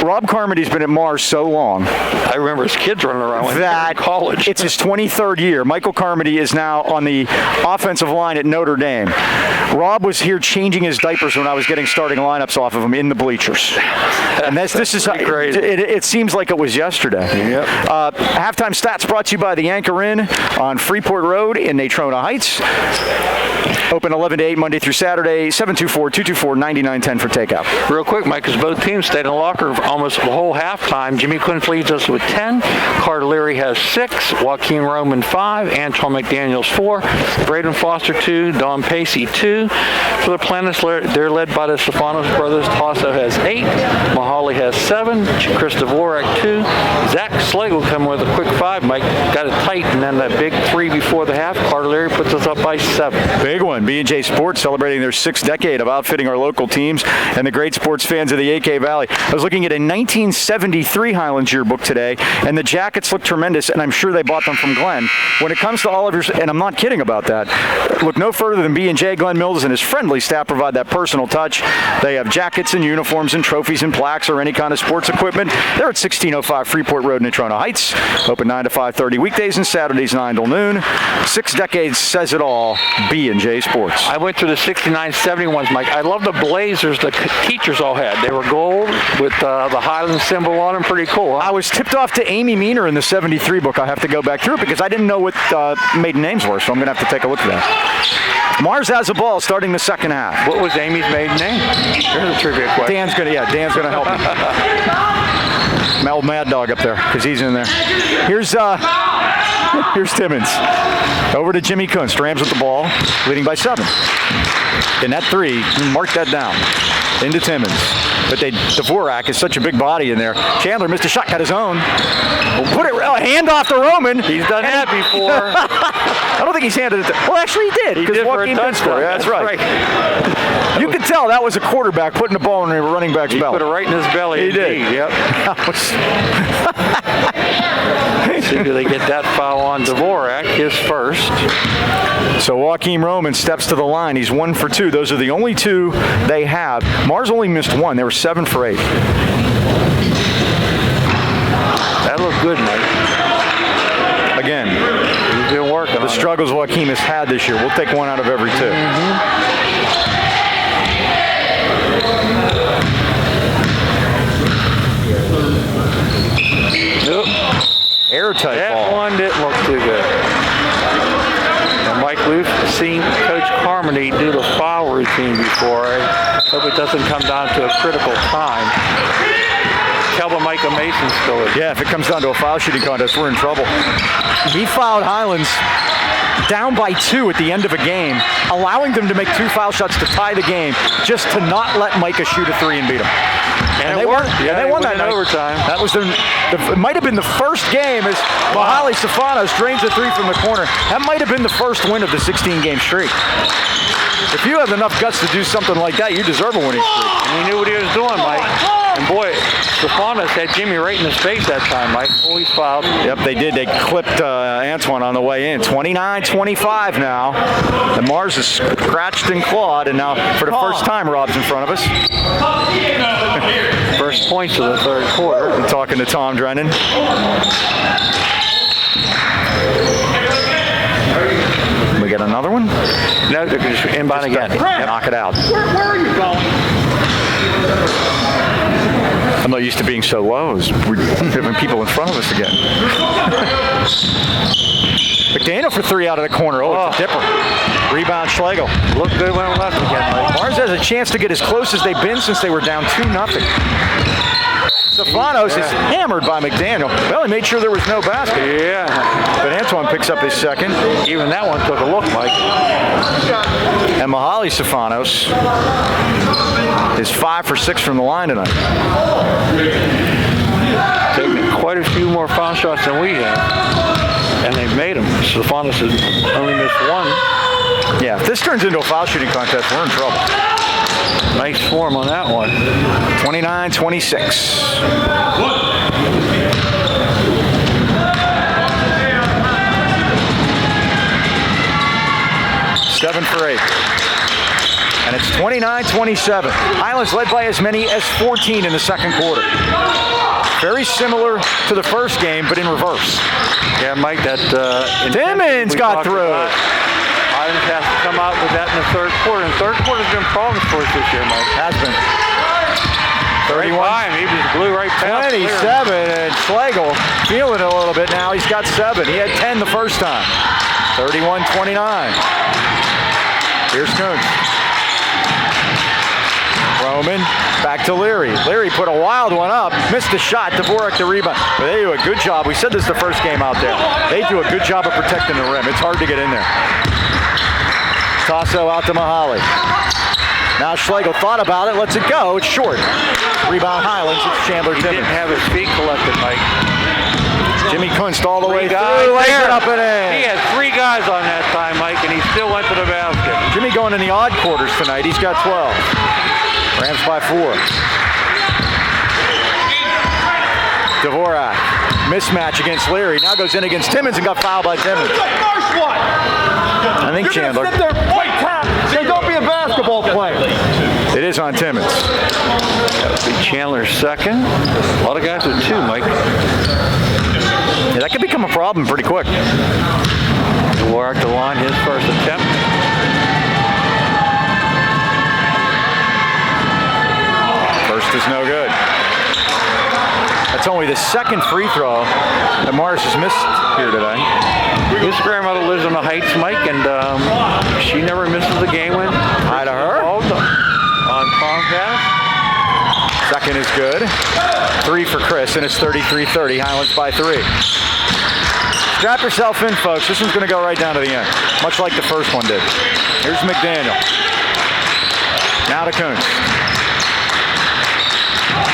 Rob Carmody's been at Mars so long. I remember his kids running around with him in college. It's his 23rd year. Michael Carmody is now on the offensive line at Notre Dame. Rob was here changing his diapers when I was getting starting lineups off of him in the bleachers. And this is how it seems like it was yesterday. Yep. Halftime stats brought to you by the Anchor Inn on Freeport Road in Natrona Heights. Open 11 to 8 Monday through Saturday, 724-224-9910 for takeout. Real quick, Mike, because both teams stayed in the locker for almost the whole halftime. Jimmy Quinn leads us with 10. Carter Leary has 6. Joaquin Roman 5. Antoine McDaniels 4. Braden Foster 2. Don Pacey 2. For the Planets, they're led by the Stefanos brothers. Tasso has 8. Mahali has 7. Chris Dvorak 2. Zach Slagle coming with a quick 5. Mike got it tight, and then that big 3 before the half. Carter Leary puts us up by 7. Big one. B&J Sports celebrating their 6th decade of outfitting our local teams and the great sports fans of the AK Valley. I was looking at a 1973 Highlands yearbook today, and the jackets look tremendous, and I'm sure they bought them from Glenn. When it comes to all of your, and I'm not kidding about that, look no further than B&J. Glenn Mills and his friendly staff provide that personal touch. They have jackets and uniforms and trophies and plaques or any kind of sports equipment. They're at 1605 Freeport Road, Natrona Heights. Open 9 to 5:30 weekdays and Saturdays 9 till noon. 6 decades says it all. B&J Sports. I went through the 69-70 ones, Mike. I love the blazers the teachers all had. They were gold with the Highlands symbol on them. Pretty cool, huh? I was tipped off to Amy Meaner in the 73 book. I have to go back through it because I didn't know what maiden names were, so I'm going to have to take a look at that. Mars has the ball starting the second half. What was Amy's maiden name? Here's a trivia question. Dan's going to help me. Mel Mad Dog up there because he's in there. Here's Timmons. Over to Jimmy Kunst. Rams with the ball, leading by 7. And that 3, mark that down. Into Timmons. But Dvorak is such a big body in there. Chandler missed a shot, got his own. Put it, hand off to Roman. He's done that before. I don't think he's handed it. Well, actually, he did. He did for a touchdown. That's right. You could tell that was a quarterback putting the ball in a running back's belly. Put it right in his belly. He did. Yep. See, do they get that foul on Dvorak, his first. So Joaquin Roman steps to the line. He's 1 for 2. Those are the only 2 they have. Mars only missed 1. They were 7 for 8. That looked good, Mike. Again, he's been working. The struggles Joaquin has had this year. We'll take 1 out of every 2. Nope. Airtight that ball. That one didn't look too good. And Mike, we've seen Coach Carmody do the foul routine before. I hope it doesn't come down to a critical time. Tell the Micah Mason story. Yeah, if it comes down to a foul shooting contest, we're in trouble. He fouled Highlands down by 2 at the end of a game, allowing them to make 2 foul shots to tie the game, just to not let Micah shoot a 3 and beat him. And they won. Yeah, they won that night. Overtime. That was it might have been the first game as Mahali Stefanos drains a 3 from the corner. That might have been the first win of the 16-game streak. If you have enough guts to do something like that, you deserve a winning streak. And he knew what he was doing, Mike. And boy, Stefanos had Jimmy right in his face that time, Mike. Always fouled. Yep, they did. They clipped Antoine on the way in. 29-25 now. And Mars is scratched and clawed, and now for the first time, Rob's in front of us. First points of the third quarter. I'm talking to Tom Drennan. Another one? No, they're just inbound again. Knock it out. Where are you going? I'm not used to being so low. We're having people in front of us again. McDaniel for 3 out of the corner. Oh, it's a dipper. Rebound Schlegel. Look good when it left again, Mike. Mars has a chance to get as close as they've been since they were down 2-0. Stefanos is hammered by McDaniel. Well, he made sure there was no basket. Yeah. But Antoine picks up his second. Even that one took a look, Mike. And Mihaly Stefanos is 5 for 6 from the line tonight. Taking quite a few more foul shots than we have. And they've made them. Stefanos has only missed one. Yeah, if this turns into a foul shooting contest, we're in trouble. Nice form on that one. 29-26. 7 for 8. And it's 29-27. Highlands led by as many as 14 in the second quarter. Very similar to the first game, but in reverse. Yeah, Mike, that Timmons got through. Highlands has to come out with that in the third quarter. And third quarter's been problems for us this year, Mike. Has been. 31. He just blew right past 27, and Schlegel feeling it a little bit now. He's got 7. He had 10 the first time. 31-29. Here's Kuntz. Roman, back to Leary. Leary put a wild one up, missed the shot. Dvorak the rebound. But they do a good job. We said this the first game out there. They do a good job of protecting the rim. It's hard to get in there. Tasso out to Mihaly. Now Schlegel thought about it, lets it go. It's short. Rebound Highlands. It's Chandler He Timmons. didn't have his feet collected, Mike. Jimmy Kunst all the way Guys through. Lays there. it up and in. He had 3 guys on that time, Mike, and he still went to the basket. Jimmy going in the odd quarters tonight. He's got 12. Rams by 4. Dvorak. Mismatch against Leary. Now goes in against Timmons and got fouled by Timmons. First one. I think Chandler. Sit there, white tap. Say, don't be a basketball player. It is on Timmons. Chandler's second. A lot of guys with 2, Mike. Yeah, that could become a problem pretty quick. Dvorak to the line, his first attempt. First is no good. That's only the second free throw that Morris has missed here today. His grandmother lives in the Heights, Mike, and she never misses a game when Hi to her. On Comcast. Second is good. 3 for Chris, and it's 33-30. Highlands by 3. Strap yourself in, folks. This one's going to go right down to the end, much like the first one did. Here's McDaniel. Now to Kuntz.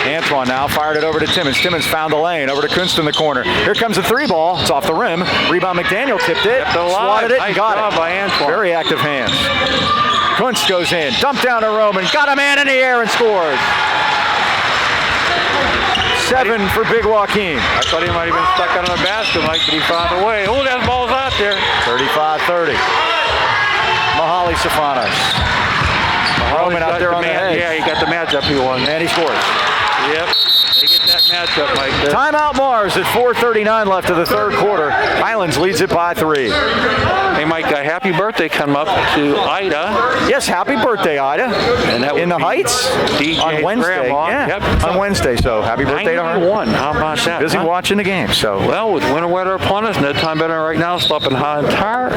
Antoine now fired it over to Timmons. Timmons found the lane. Over to Kunst in the corner. Here comes a 3 ball. It's off the rim. Rebound McDaniel tipped it. Swatted it and got it. By Antoine. Very active hands. Kunst goes in. Dump down to Roman. Got a man in the air and scores. 7 for Big Joaquin. I thought he might have been stuck under the basket, Mike, but he found a way. Oh, that ball's out there. 35-30. Mihaly Stefanos. Roman out there on the edge. Yeah, he got the matchup he won. And he scores. Yep. They get that matchup, Mike. Timeout Mars at 4:39 left of the third quarter. Highlands leads it by 3. Hey, Mike, happy birthday come up to Ida. Yes, happy birthday, Ida. And that in the Heights DJ on Wednesday. Grandma. Yeah, Yep. on Wednesday. So happy birthday to her. 91. How about that? Busy huh? watching the game. So Well, with winter weather upon us, no time better right now. Stop in Highland Tire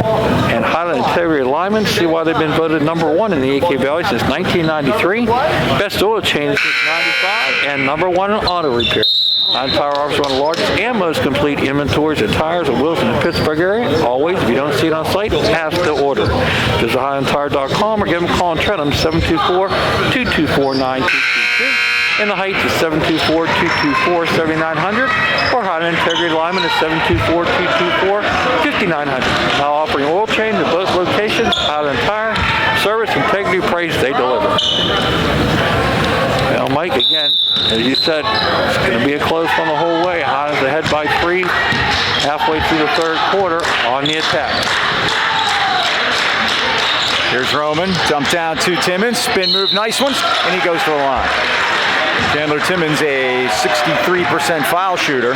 and Highland Integrity Alignment. See why they've been voted #1 in the AK Valley since 1993. Best oil change since '95, and #1 in auto repair. Highland Tire offers one of the largest and most complete inventories of tires and wheels in the Pittsburgh area. Always, if you don't see it on site, ask to order. Visit HighlandTire.com or give them a call and trade them 724-224-9222. In the Heights is 724-224-7900 or Highland Integrity Alignment is 724-224-5900. Now offering oil change at both locations. Highland Tire, service, integrity, price, they deliver. Well, Mike, again, as you said, it's going to be a close one the whole way. Highlands ahead by 3, halfway through the third quarter on the attack. here's Roman. Dump down to Timmons. Spin move, nice one, and he goes to the line. Chandler Timmons, a 63% foul shooter.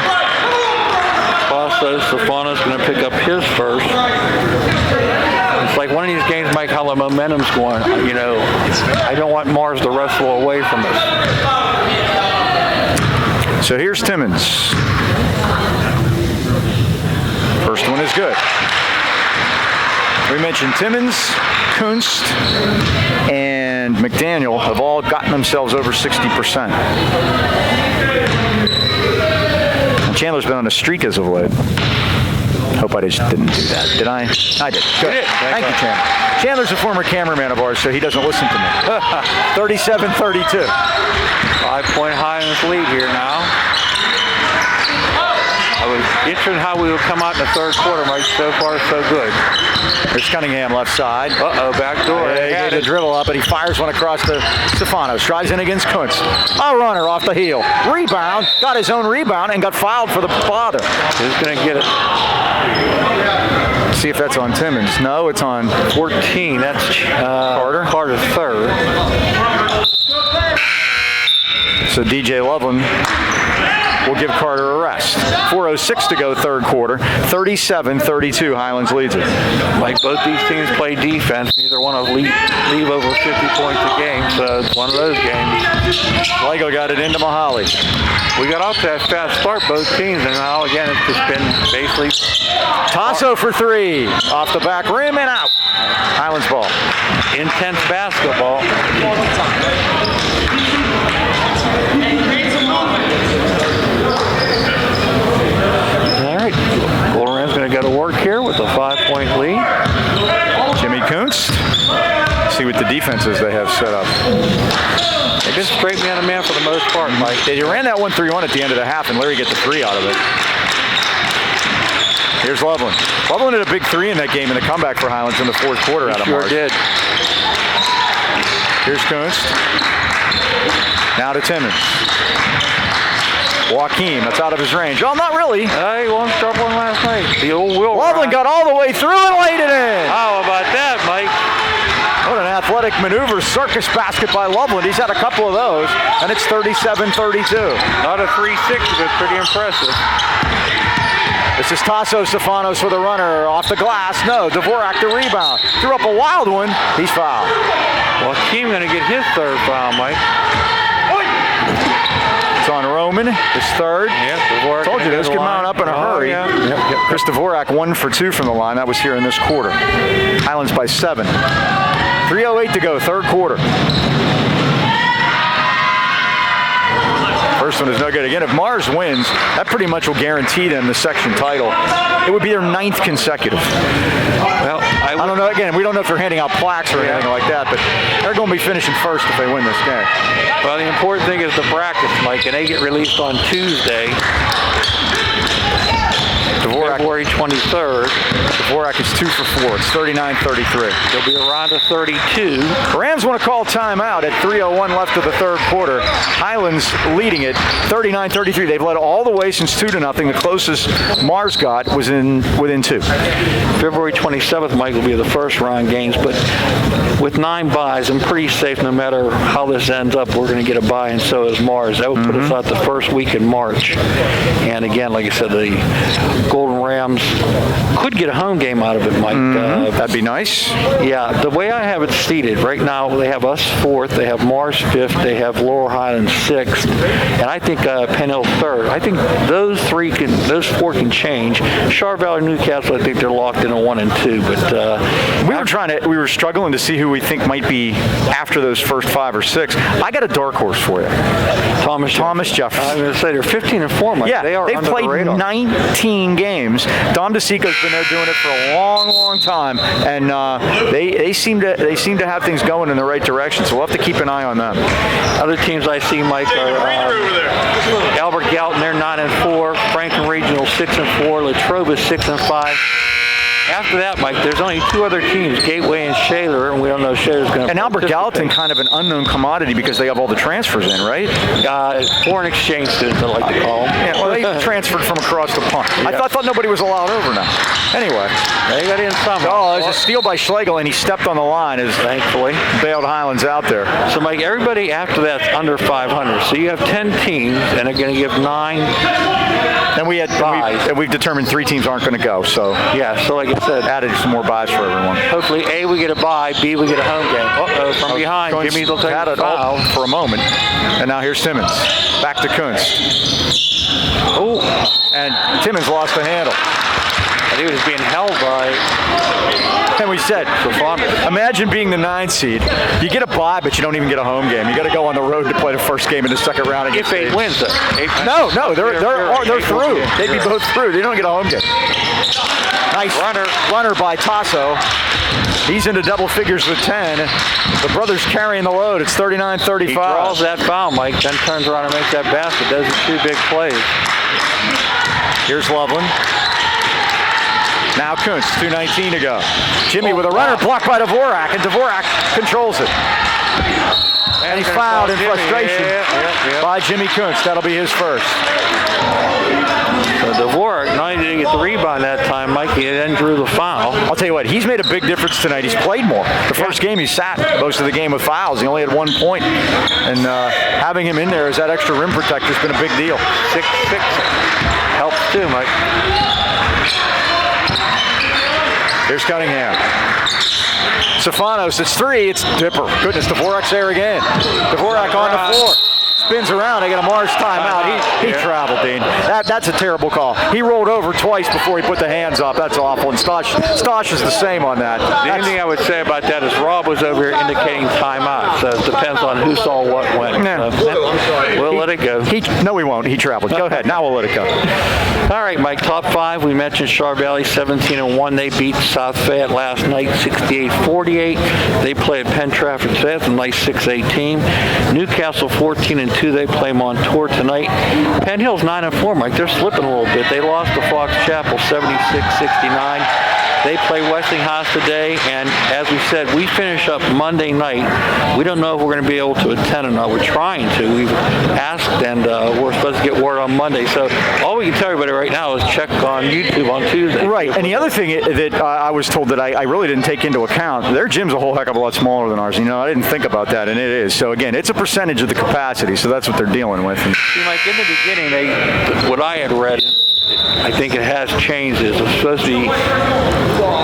Also, Stefanos going to pick up his first. And It's like one of these games, Mike, how the momentum's going. You know, I don't want Mars to wrestle away from us. So here's Timmons. First one is good. We mentioned Timmons, Kunst, and McDaniel have all gotten themselves over 60%. And Chandler's been on a streak as of late. Hope I just didn't do that. Did I? I did. Good. Thank you, Chandler. Chandler's a former cameraman of ours, so he doesn't listen to me. 37-32. 5-point Highlands lead here now. I was interested in how we would come out in the third quarter, Mike. So far, so good. There's Cunningham left side. Back door. Yeah, he had a dribble up, and he fires one across to Stefanos. Drives in against Kuntz. A runner off the heel. Rebound. Got his own rebound and got fouled for the bother. Who's going to get it? See if that's on Timmons. No, it's on 14. That's Carter. Carter's third. So DJ Loveland will give Carter a rest. 4:06 to go third quarter. 37-32, Highlands leads it. Like both these teams play defense. Neither one will leave over 50 points a game, so it's one of those games. Lego got it into Mahali. We got off to that fast start, both teams, and now again it's just been basically... Tasso for three. Off the back rim and out. Highlands ball. Intense basketball. All right, Golden Ram's going to go to work here with a 5-point lead. Jimmy Kuntz. See what the defenses they have set up. They just straight man-to-man for the most part, Mike. They ran that 1-3-1 at the end of the half, and Larry get the three out of it. Here's Loveland. Loveland had a big three in that game in the comeback for Highlands in the fourth quarter out of March. Sure did. Here's Kunst. Now to Timmons. Joaquim, that's out of his range. Oh, not really. He won't drop one last night. The old Will. Loveland got all the way through and laid it in. How about that, Mike? What an athletic maneuver, circus basket by Loveland. He's had a couple of those, and it's 37-32. Not a 360, but pretty impressive. This is Tasso Stefanos with a runner off the glass. No, Dvorak the rebound. Threw up a wild one. He's fouled. Joaquim going to get his third foul, Mike. It's on Roman, his third. Dvorak. Told you this could mount up in a hurry. Yeah. Yep. Chris Dvorak 1 for 2 from the line. That was here in this quarter. Highlands by 7. 3:08 to go, third quarter. First one is no good. Again, if Mars wins, that pretty much will guarantee them the section title. It would be their 9th consecutive. Well, I don't know. Again, we don't know if they're handing out plaques or anything like that, but they're going to be finishing first if they win this game. Well, the important thing is the brackets, Mike, and they get released on Tuesday, February 23rd. Dvorak is 2 for 4. It's 39-33. There'll be a round of 32. The Rams want to call timeout at 3:01 left of the third quarter. Highlands leading it 39-33. They've led all the way since 2-0. The closest Mars got was within 2. February 27th, Mike, will be the first round games, but with 9 buys, I'm pretty safe no matter how this ends up. We're going to get a bye, and so is Mars. That would put us out the first week in March. And again, like I said, the Golden Rams could get a home game out of it, Mike. That'd be nice. Yeah, the way I have it seated, right now they have us 4th, they have Mars 5th, they have Lower Highlands 6th, and I think Penn Hill 3rd. I think those 4 can change. Char Valley, Newcastle, I think they're locked in a 1 and 2, but we were struggling to see who we think might be after those first 5 or 6. I got a dark horse for you. Thomas Jefferson. I'm going to say they're 15-4, Mike. Yeah, they've played the radar. 19 games. Dom DeSico's been there doing it for a long time, and they seem to have things going in the right direction. So we'll have to keep an eye on them. Other teams I see, Mike, are Albert Galton. They're 9-4. Franklin Regional 6-4. Latrobe 6-5. After that, Mike, there's only 2 other teams, Gateway and Shaler, and we don't know if Shaler's going to. And Albert Gallatin, kind of an unknown commodity because they have all the transfers in, right? Foreign exchange students, I like to call them. Yeah, well, they transferred from across the pond. Yeah. I thought nobody was allowed over now. Anyway, they got in somehow. Oh, there's a steal by Schlegel, and he stepped on the line as thankfully bailed Highlands out there. So, Mike, everybody after that's under 500. So you have 10 teams, and they're going to give 9. And we've determined 3 teams aren't going to go. So yeah, so like like I said, added some more buys for everyone. hopefully, A, we get a bye, B, we get a home game. Uh-oh, from behind, Kunst Jimmy will take had a it foul. all for a moment. And now here's Timmons. Back to Kunst. Oh, And Timmons lost the handle. I think he was being held by And we said, imagine being the 9 seed. You get a bye, but you don't even get a home game. You got to go on the road to play the first game in the second round against if 8 wins, though. No, they're through. They'd be both through. They don't get a home game. Nice runner by Tasso. He's into double figures with 10. The brothers carrying the load. It's 39-35. He draws that foul, Mike, then turns around and makes that basket. Those are 2 big plays. Here's Loveland. Now Kunst, 2:19 to go. Jimmy with a runner blocked by Dvorak, and Dvorak controls it. And he's fouled in frustration by Jimmy Kunst. That'll be his first. So Dvorak, not only did he get the rebound that time, Mike, he then drew the foul. I'll tell you what, he's made a big difference tonight. He's played more. The first game he sat most of the game with fouls. He only had 1 point. And having him in there as that extra rim protector has been a big deal. 6-6 helps too, Mike. Here's Cunningham. Stefanos, it's 3, it's Dipper. Goodness, Dvorak's there again. Dvorak on the floor. Spins around, they get a Mars timeout. He traveled, Dean. That's a terrible call. He rolled over twice before he put the hands up. That's awful. And Stosh is the same on that. The only thing I would say about that is Rob was over here indicating timeout. So it depends on who saw what when. Nah. So we'll let it go. No, we won't. He traveled. Go ahead. Now we'll let it go. All right, Mike, top 5. We mentioned Char Valley 17-1. They beat South Fayette last night 68-48. They play at Penn Trafford today. That's a nice 6A team. Newcastle 14-2. They play Montour tonight. Penn Hill's 9-4, Mike. They're slipping a little bit. They lost to Fox Chapel 76-69. They play Westinghouse today, and as we said, we finish up Monday night. We don't know if we're going to be able to attend or not. We're trying to. We've asked, and we're supposed to get word on Monday. So all we can tell everybody right now is check on YouTube on Tuesday. Right, and the other thing that I was told that I really didn't take into account, their gym's a whole heck of a lot smaller than ours. You know, I didn't think about that, and it is. So again, it's a percentage of the capacity, so that's what they're dealing with. See, Mike, in the beginning, what I had read, I think it has changed. It's supposed to be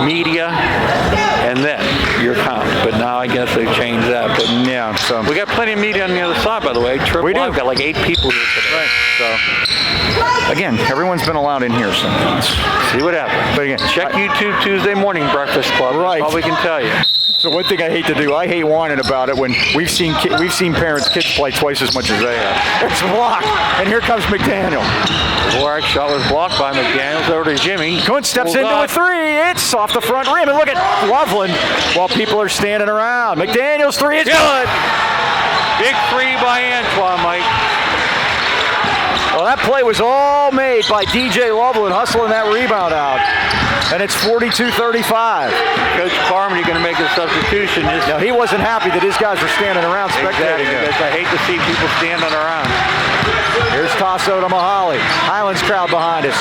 media and then your count. But now I guess they've changed that. But yeah, so we got plenty of media on the other side, by the way. We do. We've got like 8 people here today. Right. So again, everyone's been allowed in here, so let's see what happens. But again, check YouTube Tuesday morning Breakfast Club. Right. That's all we can tell you. So one thing I hate to do, I hate whining about it when we've seen parents' kids play twice as much as they have. It's blocked, and here comes McDaniel. Dvorak's shot was blocked by McDaniels over to Jimmy. Kunst steps into a 3. It's off the front rim, and look at Loveland while people are standing around. McDaniel's 3 is good. Big 3 by Antoine, Mike. Well, that play was all made by DJ Loveland hustling that rebound out. And it's 42-35. Coach Carmody going to make a substitution. Now, he wasn't happy that his guys were standing around spectating him. I hate to see people standing around. Here's Tasso to Mahali. Highlands crowd behind us.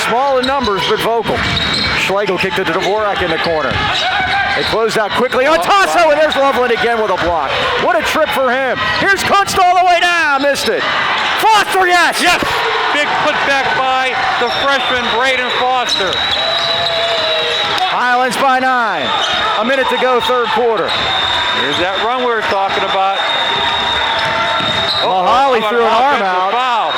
Small in numbers, but vocal. Schlegel kicked it to Dvorak in the corner. They closed out quickly on Tasso, and there's Loveland again with a block. What a trip for him. Here's Kunst all the way down. Missed it. Foster, yes! Yes! Big putback by the freshman Braden Foster. Highlands by 9. A minute to go, third quarter. Here's that run we were talking about. Mahali threw an arm out. Foul.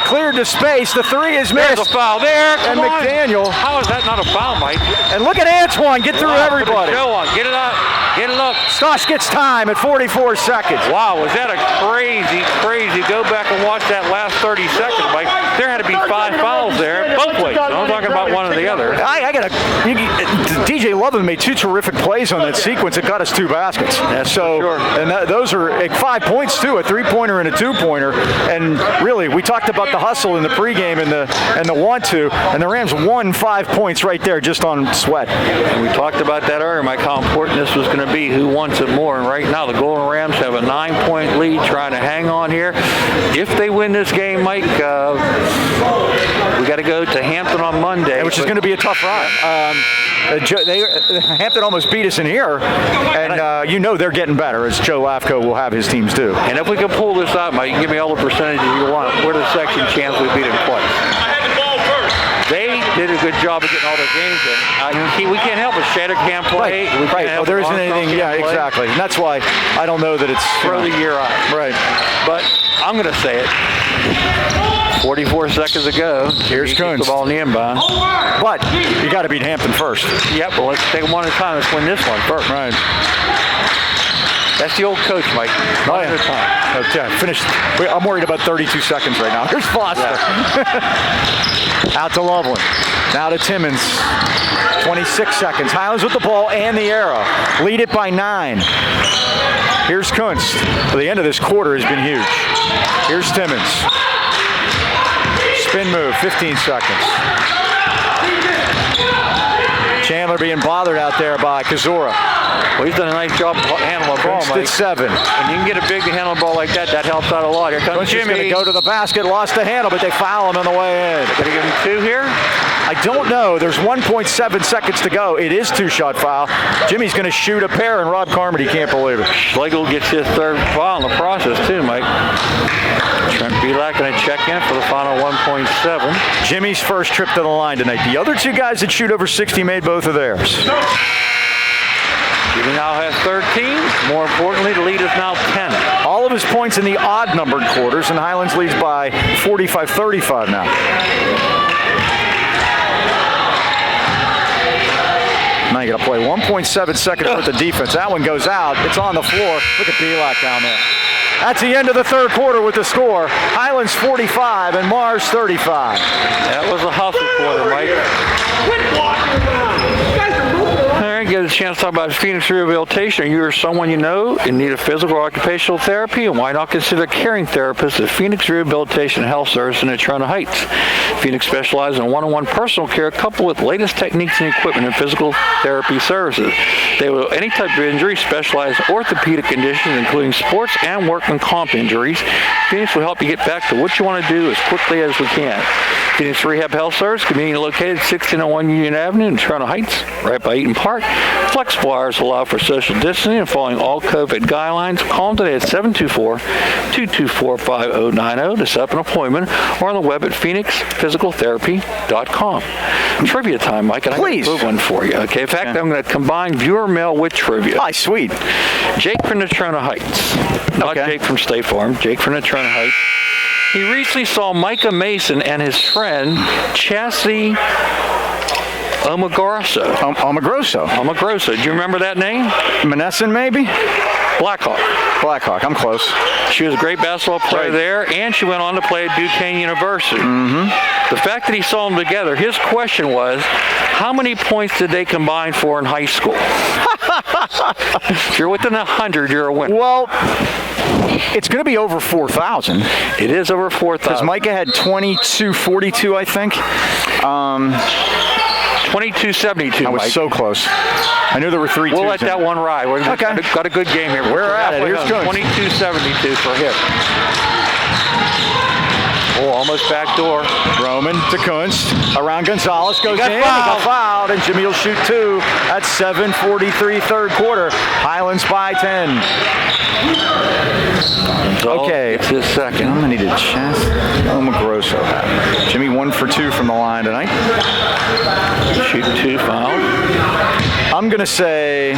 Cleared to space. The 3 is missed. There's a foul there. And McDaniel. How is that not a foul, Mike? And look at Antoine get through everybody. Put a show on. Get it up. Get it up. Stosh gets time at 44 seconds. Wow, was that a crazy. Go back and watch that last 30 seconds, Mike. There had to be 5 fouls there, both ways. I'm talking about one or the other. DJ Loveland made 2 terrific plays on that sequence. It got us 2 baskets. That's so, sure. And those are 5 points too, a 3-pointer and a 2-pointer. And really, we talked about the hustle in the pregame and the 1-2, and the Rams won 5 points right there just on sweat. And we talked about that earlier, Mike, how important this was going to be. Who wants it more? And right now, the Golden Rams have a 9-point lead, trying to hang on here. If they win this game, Mike, we got to go to Hampton on Monday, which is going to be a tough ride. Hampton almost beat us in here, and you know they're getting better, as Joe Lafko will have his teams do. And if we can pull this out, Mike, you can give me all the percentages you want. We're the section champs. We beat them twice. They did a good job of getting all their games in. We can't help it. Shatter can't play. Right. We can't Right. help There it. isn't Armstrong anything. can't Yeah, play. exactly. And that's why I don't know that it's Throw the year out. Right. But I'm going to say it. 44 seconds ago. Here's he gets Kunst. the ball in the inbound. But you got to beat Hampton first. Yep, well, let's take them one at a time. Let's win this one first. Right. That's the old coach, Mike. One at a time. Okay, finished. I'm worried about 32 seconds right now. Here's Foster. Yeah. Out to Loveland. Now to Timmons. 26 seconds. Highlands with the ball and the arrow. Lead it by 9. Here's Kunst. Well, the end of this quarter has been huge. Here's Timmons. Spin move, 15 seconds. Chandler being bothered out there by Kazura. Well, he's done a nice job handling the ball, Kunst Mike. at 7. When you can get a big handle ball like that, that helps out a lot. Here comes Kunst is going Jimmy. to go to the basket, lost the handle, but they foul him on the way in. Going to give him 2 here? I don't know. There's 1.7 seconds to go. It is 2-shot foul. Jimmy's going to shoot a pair, and Rob Carmody can't believe it. Schlegel gets his 3rd foul in the process, too, Mike. Trent Belak going to check in for the final 1.7. Jimmy's first trip to the line tonight. The other 2 guys that shoot over 60 made both of theirs. Jimmy now has 13. More importantly, the lead is now 10. All of his points in the odd-numbered quarters, and Highlands leads by 45-35 now. Now you got to play 1.7 seconds worth of defense. That one goes out. It's on the floor. Look at Belak down there. That's the end of the 3rd quarter with the score. Highlands 45 and Mars 35. That was a hustle quarter, Mike. All right, get a chance to talk about Phoenix Rehabilitation. Are you or someone you know in need of physical or occupational therapy? And why not consider caring therapists at Phoenix Rehabilitation Health Service in Etruana Heights? Phoenix specializes in one-on-one personal care coupled with latest techniques and equipment in physical therapy services. They will any type of injury, specialize in orthopedic conditions, including sports and workman comp injuries. Phoenix will help you get back to what you want to do as quickly as we can. Phoenix Rehab Health Service, conveniently located 1601 Union Avenue in Toronto Heights, right by Eaton Park. Flexible hours allow for social distancing and following all COVID guidelines. Call them today at 724-224-5090 to set up an appointment, or on the web at phoenixphysicaltherapy.com. Trivia time, Mike, and Please. I got a good one for you. Okay, in fact, I'm going to combine viewer mail with trivia. Hi, sweet. Jake from Toronto Heights, not Okay. Jake from State Farm. Jake from Toronto Heights. He recently saw Micah Mason and his friend Chassie Omagroso. Omagroso. Do you remember that name? Monessen, maybe? Blackhawk. Blackhawk. I'm close. She was a great basketball player there, and she went on to play at Duquesne University. Mm-hmm. The fact that he saw them together, his question was, how many points did they combine for in high school? If you're within 100, you're a winner. Well, it's going to be over 4,000. It is over 4,000. Because Micah had 22-42, I think. 22-72, I was Mike. so close. I knew there were 3 We'll twos let in that it. one ride. We've Okay. got a good game here. We're at it. Here's Kunst. 22-72 for him. Oh, almost back door. Roman to Kunst. Around Gonzalez. Goes got in. fouled. He got fouled. And Jimmy will shoot 2. That's 7:43 3rd quarter. Highlands by 10. Okay. It's his second. I'm going to need a chance. Omagroso. Jimmy 1 for 2 from the line tonight. Shoot 2 foul. I'm going to say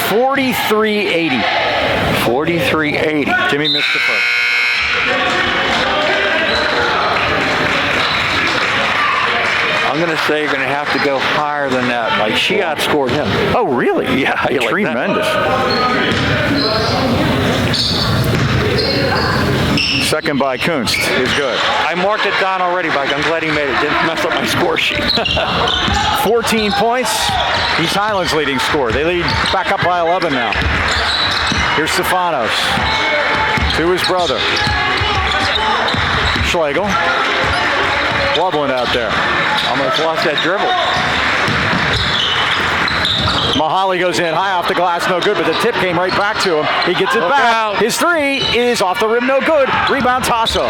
43-80. 43-80. Jimmy missed the first. I'm going to say you're going to have to go higher than that. Like, she outscored him. Oh, really? Yeah, you like Tremendous. Second by Kunst is good. I marked it down already, Mike. I'm glad he made it. Didn't mess up my score sheet. 14 points. He's Highlands' leading scorer. They lead back up by 11 now. Here's Stefanos to his brother. Schlegel. Wobbling out there. Almost lost that dribble. Mahali goes in, high off the glass, no good, but the tip came right back to him. He gets it back. Out. His 3 is off the rim, no good. Rebound Tasso.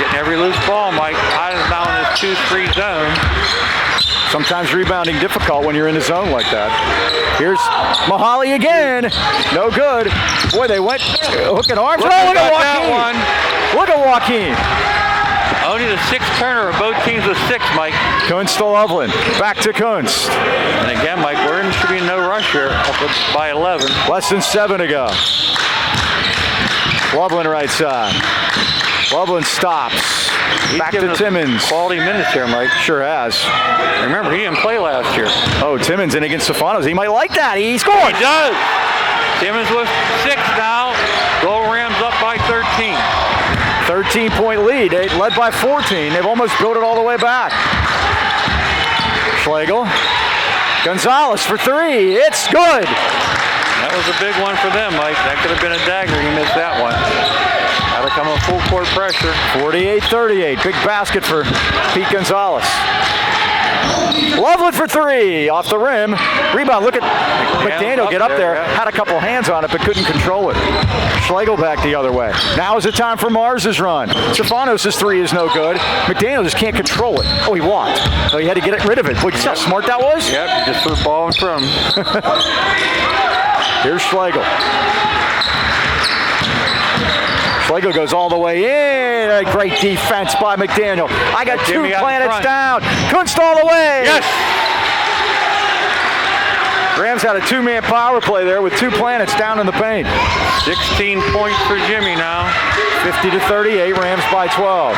Getting every loose ball, Mike. Highlands now in this 2-3 zone. Sometimes rebounding difficult when you're in the zone like that. Here's Mahali again. No good. Boy, they went hook and arms. Look Look at at that Joaquin. Look at Joaquin. Only the sixth turner of both teams with 6, Mike. Kunst to Loveland. Back to Kunst. And again, Mike, should be in no rush here up by 11. Less than 7 to go. Loveland right side. Loveland stops. Back to Timmons. Quality minutes here, Mike. Sure has. Remember, he didn't play last year. Oh, Timmons in against Stefanos. He might like that. He scored. He does. Timmons with 6 now. Gold Rams up by 13. 13-point lead. They led by 14. They've almost built it all the way back. Schlegel. Gonzalez for 3. It's good. That was a big one for them, Mike. That could have been a dagger. You missed that one. Got to come with full court pressure. 48-38. Big basket for Pete Gonzalez. Loveland for 3. Off the rim. Rebound. Look at McDaniel get up there. Had a couple hands on it, but couldn't control it. Schlegel back the other way. Now is the time for Mars's run. Stefanos' 3 is no good. McDaniel just can't control it. Oh, he walked. So he had to get rid of it. Look, see how smart that was? Yep, just threw the ball in front of him. Here's Schlegel. Schlegel goes all the way in. A great defense by McDaniel. I got 2 planets down. Kunst all the way. Yes. Rams had a 2-man power play there with 2 planets down in the paint. 16 points for Jimmy now. 50-38. Rams by 12.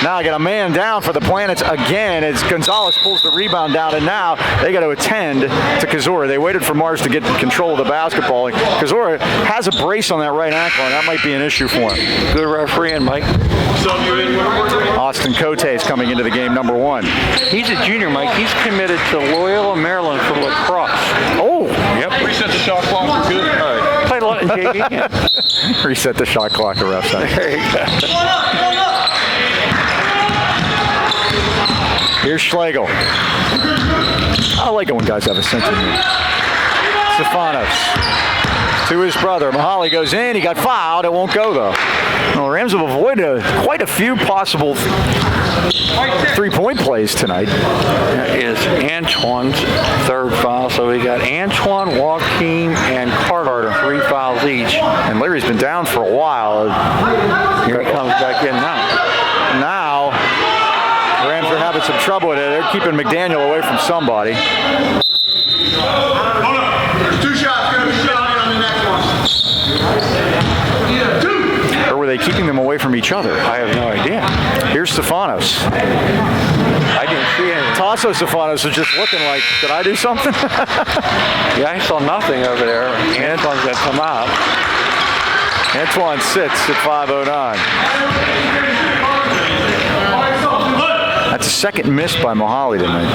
Now I got a man down for the Planets again as Gonzalez pulls the rebound down, and now they got to attend to Kazura. They waited for Mars to get control of the basketball. Kazura has a brace on that right ankle, and that might be an issue for him. Good refereeing, Mike. Austin Cote is coming into the game, number 1. He's a junior, Mike. He's committed to Loyola, Maryland for lacrosse. Oh. Yep. Reset the shot clock. We're good. All right. Played a lot in JV. Reset the shot clock, the ref said. There you go. Here's Schlegel. I like it when guys have a sense of humor. Stefanos to his brother. Mahali goes in. He got fouled. It won't go, though. Well, the Rams have avoided quite a few possible 3-point plays tonight. That is Antoine's 3rd foul. So we got Antoine, Joaquin, and Carter. 3 fouls each. And Larry's been down for a while. Here he comes back in now. Now, the Rams are having some trouble with it. They're keeping McDaniel away from somebody. Hold on. There's 2 shots. Going to be shot on the next one. 2. Or were they keeping them away from each other? I have no idea. Here's Stefanos. I didn't see anything. Tasso Stefanos is just looking like, did I do something? Yeah, I saw nothing over there. Antoine's going to come out. Antoine sits at 5:09. That's a second miss by Mohali tonight.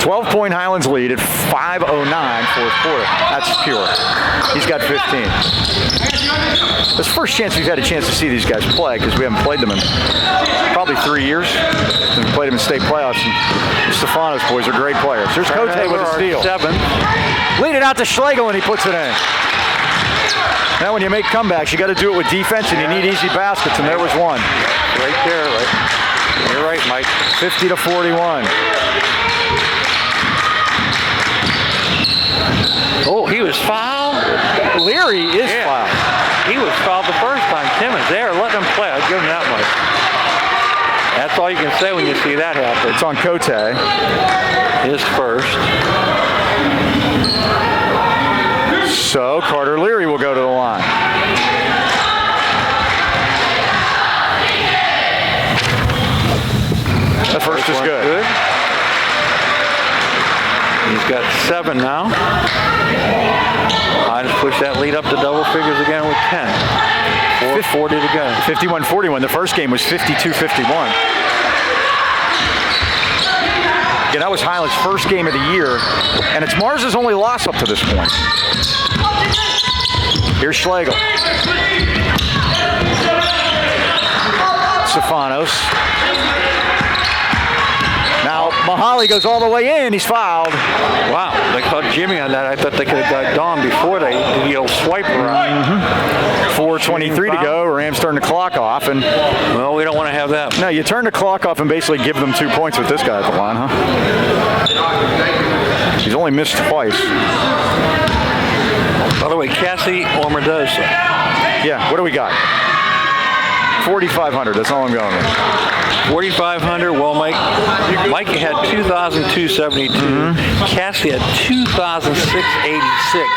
12-point Highlands lead at 5:09 fourth quarter. That's pure. He's got 15. This is the first chance we've had a chance to see these guys play because we haven't played them in probably 3 years. We've played them in state playoffs. And the Stefanos boys are great players. There's Cote with a steal. 7. Lead it out to Schlegel and he puts it in. Now when you make comebacks, you got to do it with defense and you need easy baskets, and there was one. Right there, right. You're right, Mike. 50-41. Oh, he was fouled. Leary is fouled. He was fouled the first time. Timmons there, letting him play. I'll give him that much. That's all you can say when you see that happen. It's on Cote. His first. So Carter Leary will go to the line. The first is good. He's got 7 now. I just push that lead up to double figures again with 10. 4:40 to go. 51-41. The first game was 52-51. Yeah, that was Highlands' first game of the year, and it's Mars's only loss up to this point. Here's Schlegel. Stefanos. Now Mahali goes all the way in. He's fouled. Wow, they caught Jimmy on that. I thought they could have got Don before they did the old swipe around. 4:23 to go. Rams turn the clock off, and well, we don't want to have that. no, you turn the clock off and basically give them 2 points with this guy at the line, huh? He's only missed twice. Oh, By the way, Cassie or Mendoza? Yeah, what do we got? 4,500, that's all I'm going with. 4,500. Well, Mike had 2,272. Cassie had 2,686.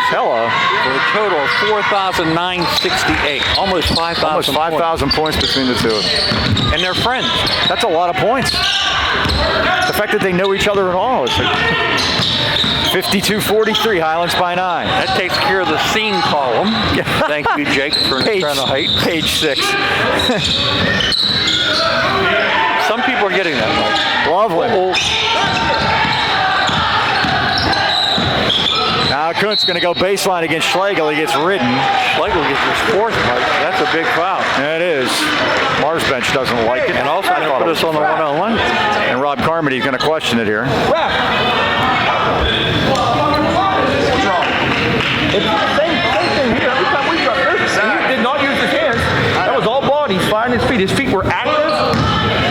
Hello. For a total of 4,968. Almost 5,000. Almost 5,000 points between the two of them. And they're friends. That's a lot of points. The fact that they know each other at all. It's like 52-43, Highlands by 9. That takes care of the scene column. Thank you, Jake, for trying to height. Page 6. Some people are getting that, Mike. Lovely. Now Kuntz going to go baseline against Schlegel. He gets ridden. Schlegel gets his fourth, Mike. That's a big foul. It is. Mars bench doesn't like it. And also they put us on the one-on-one. And Rob Carmody's going to question it here. It's the same thing here. Every time we got this, he did not use his hands. That was all body. He's flying his feet. His feet were active.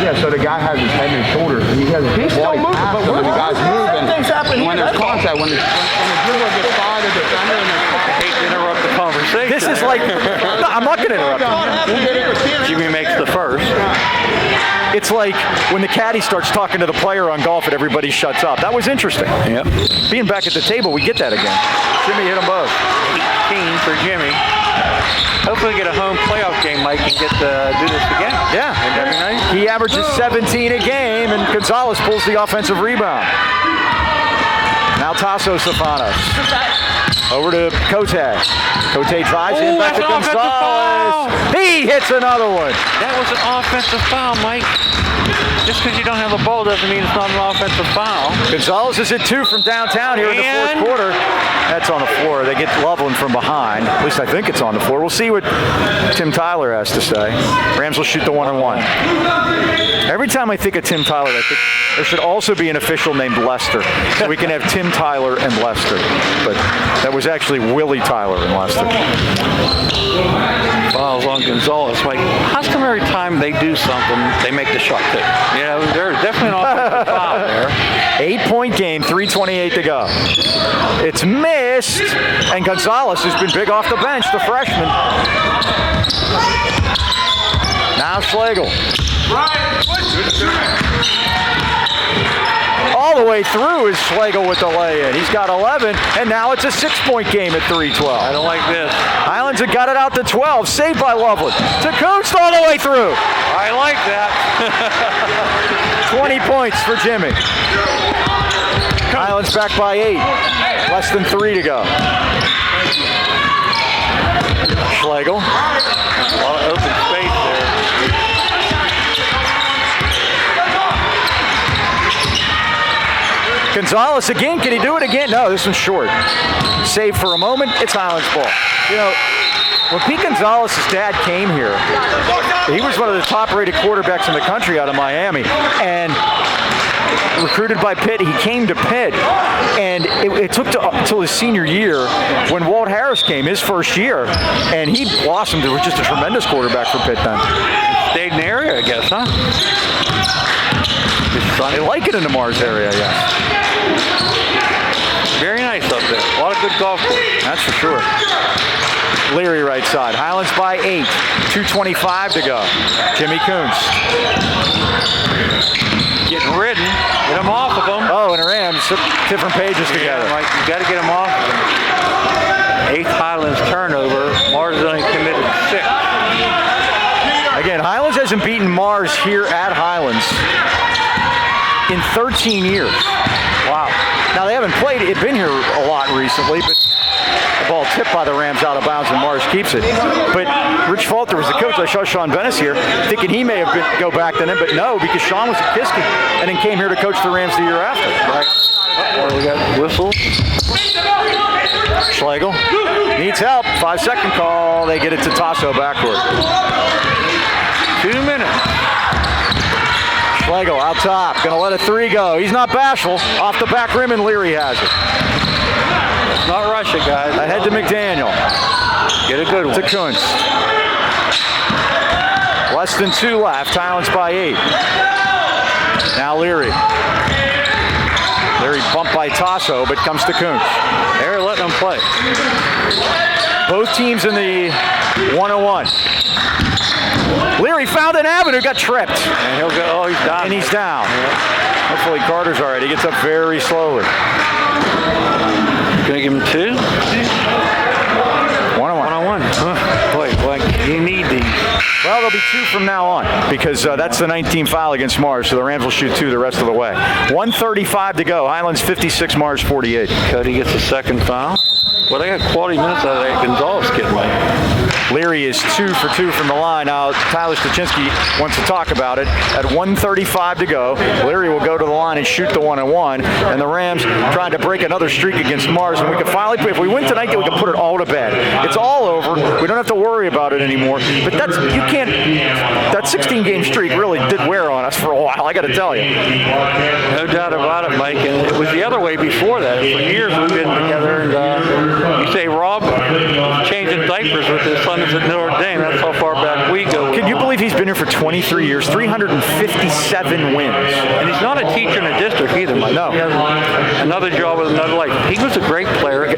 Yeah, so the guy has his head and his shoulders. He has his He's still body moving, past but him, we're and the guy's moving. Things happen And when here, there's that's all. contact, when the dribbler gets by the defender and there's I hate to interrupt the conversation. This is like, no, I'm not going to interrupt him. Jimmy makes the first. It's like when the caddy starts talking to the player on golf and everybody shuts up. That was interesting. Yep. Being back at the table, we get that again. Jimmy hit them both. 18 for Jimmy. Hopefully get a home playoff game, Mike, and get to do this again. Yeah. Every night. He averages 17 a game, and Gonzalez pulls the offensive rebound. Now Tasso Stefanos. Over to Cote. Cote drives in back to that's an offensive Gonzalez. He hits another one. That was an offensive foul, Mike. Just because you don't have the ball doesn't mean it's not an offensive foul. Gonzalez is at 2 from downtown here in the fourth quarter. That's on the floor. They get Loveland from behind. At least I think it's on the floor. We'll see what Tim Tyler has to say. Rams will shoot the one-on-one. Every time I think of Tim Tyler, I think there should also be an official named Lester. So we can have Tim Tyler and Lester. But that was actually Willie Tyler and Lester. Fouls on Gonzalez. Like, customary time they do something, they make the shot too. You know, there's definitely an offensive foul there. 8-point game, 3:28 to go. It's missed, and Gonzalez has been big off the bench, the freshman. Now Schlegel. All the way through is Schlegel with the lay-in. He's got 11, and now it's a 6-point game at 3:12. I don't like this. Highlands have got it out to 12, saved by Loveland. To Kunst all the way through. I like that. 20 points for Jimmy. Highlands back by 8. Less than 3 to go. Schlegel. A lot of open space there. Gonzalez again. Can he do it again? No, this one's short. Save for a moment. It's Highlands ball. You know, when Pete Gonzalez's dad came here, he was one of the top-rated quarterbacks in the country out of Miami. And recruited by Pitt, he came to Pitt. And it took until his senior year when Walt Harris came, his first year. And he blossomed. It was just a tremendous quarterback for Pitt then. Stayed in the area, I guess, huh? They like it in the Mars area, yes. Very nice up there. A lot of good golf course. That's for sure. Leary right side. Highlands by 8. 2:25 to go. Jimmy Kunst. Getting ridden. Get him off of them. Oh, and Rams different pages together. Mike, you got to get him off of them. 8th Highlands turnover. Mars has only committed 6. Again, Highlands hasn't beaten Mars here at Highlands in 13 years. Wow. Now, they haven't been here a lot recently, but the ball tipped by the Rams out of bounds and Mars keeps it. But Rich Falter was the coach. I saw Sean Venice here, thinking he may have go back to them, but no, because Sean was at Kiski and then came here to coach the Rams the year after. Right. We got whistles. Schlegel needs help. 5-second call. They get it to Tasso backward. 2 minutes. Schlegel out top. Going to let a 3 go. He's not bashful. Off the back rim, and Leary has it. Let's not rush it, guys. Ahead to McDaniel. Get a good one. To Kunst. Less than 2 left. Highlands by 8. Now Leary. Leary bumped by Tasso, but comes to Kuntz. They're letting them play. Both teams in the 101. Leary found an avenue, got tripped. And he'll go, oh, he's down. And he's down. Hopefully Carter's all right. He gets up very slowly. Gonna give him 2? 1-on-1. Boy, you need these. Well, there'll be 2 from now on because that's the 19th foul against Mars, so the Rams will shoot 2 the rest of the way. 1:35 to go. Highlands 56, Mars 48. Cody gets a second foul. Well, they got quality minutes out of that Gonzalez kid, man. Leary is 2 for 2 from the line. Now, Tyler Stachinsky wants to talk about it. At 1:35 to go, Leary will go to the line and shoot the 1-on-1, and the Rams trying to break another streak against Mars, and we could finally, if we win tonight, we can put it all to bed. It's all over. We don't have to worry about it anymore. But that 16-game streak really did wear on us for a while, I got to tell you. No doubt about it, Mike, and it was the other way before that. For years we've been together, and you say Rob changing diapers with his son is at Notre Dame. That's how far back we go. Can you believe he's been here for 23 years, 357 wins? And he's not a teacher in a district either, Mike. No. He has another job with another life. He was a great player at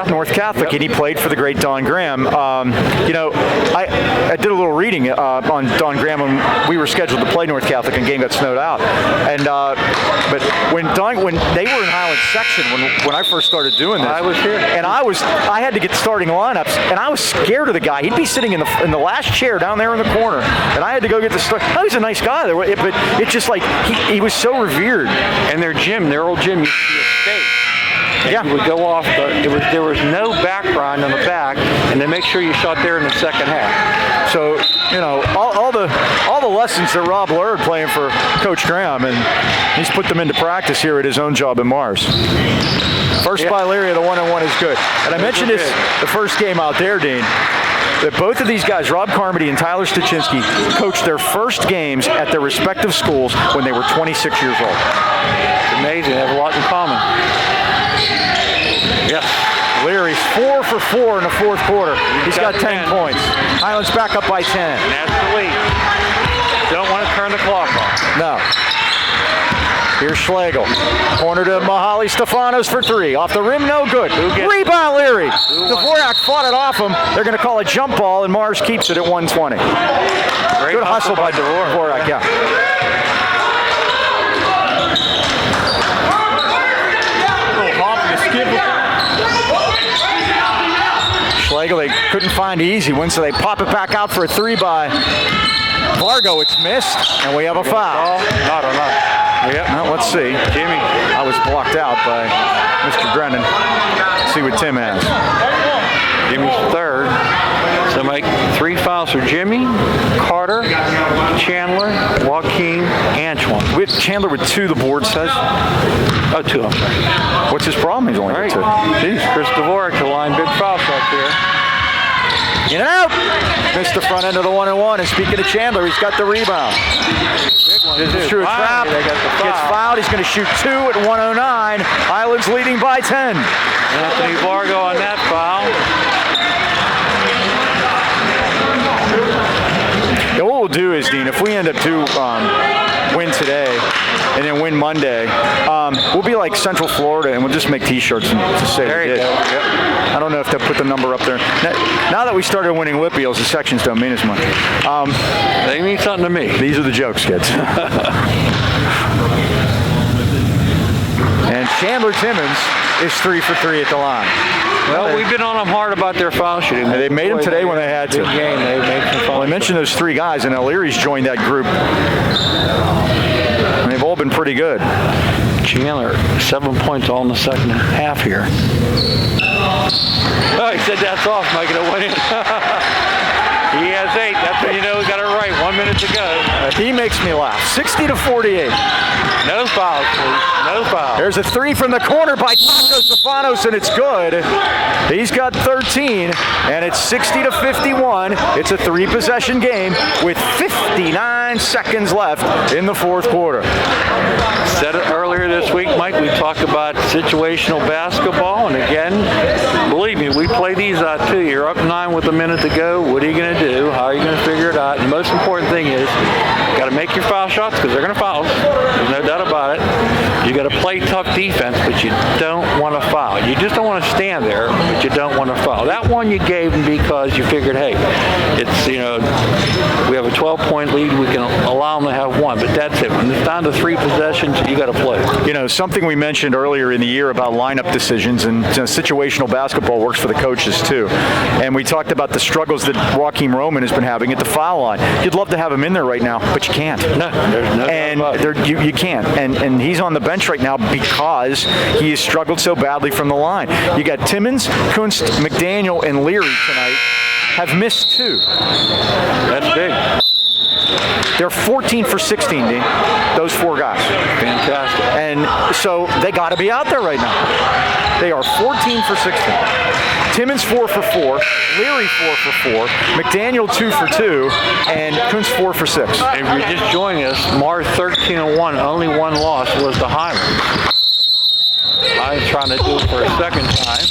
North Catholic, yep. And he played for the great Don Graham. I did a little reading on Don Graham when we were scheduled to play North Catholic and game got snowed out. And but when they were in Highlands section when I first started doing this, I was here, and I had to get starting lineups, and I was scared of the guy. He'd be sitting in the last chair down there in the corner, and I had to go get the start. Oh, he's a nice guy, but it's just like he was so revered. And their old gym used to be a state. Yeah. You would go off, there was no background on the back, and they make sure you shot there in the second half. So, all the lessons that Rob learned playing for Coach Graham, and he's put them into practice here at his own job in Mars. First by Leary, the 1-on-1 is good. And I mentioned this the first game out there, Dean, that both of these guys, Rob Carmody and Tyler Stachinsky, coached their first games at their respective schools when they were 26 years old. It's amazing. They have a lot in common. Yes. Leary's 4 for 4 in the fourth quarter. He's got 10 points. Highlands back up by 10. And that's the lead. Don't want to turn the clock off. No. Here's Schlegel. Corner to Mahali Stefanos for 3. Off the rim, no good. Rebound, Leary. Dvorak fought it off him. They're going to call a jump ball, and Mars keeps it at 120. Great good hustle by Dvorak, yeah. Schlegel, they couldn't find easy one, so they pop it back out for a 3 by Vargo. It's missed, and we have a foul. Not enough. Yep. Well, let's see. Jimmy. I was blocked out by Mr. Drennan. Let's see what Tim has. Jimmy's third. So make 3 fouls for Jimmy, Carter, Chandler, Joaquin, Antoine. We have Chandler with 2, the board says. Oh, 2, I'm sorry. What's his problem? He's only got 2. Jeez, Chris Dvorak to line, big foul shot there. In and out. Missed the front end of the 1-on-1. And speaking of Chandler, he's got the rebound. This is true. Trap. Gets fouled. He's going to shoot 2 at 1:09. Highlands leading by 10. Anthony Vargo on that foul. And what we'll do is, Dean, if we end up to win today and then win Monday, we'll be like Central Florida and we'll just make T-shirts to say There we you did. go. Yep. I don't know if they'll put the number up there. Now that we started winning Whippeals, the sections don't mean as much. They mean something to me. These are the jokes, kids. And Chandler Timmons is 3 for 3 at the line. Well, we've been on them hard about their foul shooting. They made them today when they had to. Big game. They made some Well, I mentioned those 3 guys, and Leary's joined that group. And they've all been pretty good. Chandler, 7 points all in the second half here. Oh, he said that's off, making it win. He has 8. That's when you know he got it right. 1 minute to go. He makes me laugh. 60-48. No fouls, please. No fouls. There's a 3 from the corner by Taco Stefanos, and it's good. He's got 13, and it's 60-51. It's a 3-possession game with 59 seconds left in the fourth quarter. Said it earlier this week, Mike. We talked about situational basketball, and again, believe me, we play these out too. You're up 9 with a minute to go. What are you going to do? How are you going to figure it out? And the most important thing is, got to make your foul shots because they're going to foul us. There's no doubt about it. You got to play tough defense, but you don't want to foul. You just don't want to stand there, but you don't want to foul. That one you gave him because you figured, hey, it's, we have a 12-point lead. We can allow them to have one, but that's it. When it's down to 3 possessions, you got to play. Something we mentioned earlier in the year about lineup decisions, and situational basketball works for the coaches too. And we talked about the struggles that Joakim Roman has been having at the foul line. You'd love to have him in there right now, but you can't. No, there's no doubt about it. You can't. And he's on the bench right now because he has struggled so badly from the line. You got Timmons, Kunst, McDaniel, and Leary tonight have missed 2. That's big. They're 14 for 16, Dean. Those 4 guys. Fantastic. And so they got to be out there right now. They are 14 for 16. Timmons 4 for 4, Leary 4 for 4, McDaniel 2 for 2, and Kunz 4 for 6. If you're just joining us, Mars 13-1, only 1 loss was the Highlands. I'm trying to do it for a second time.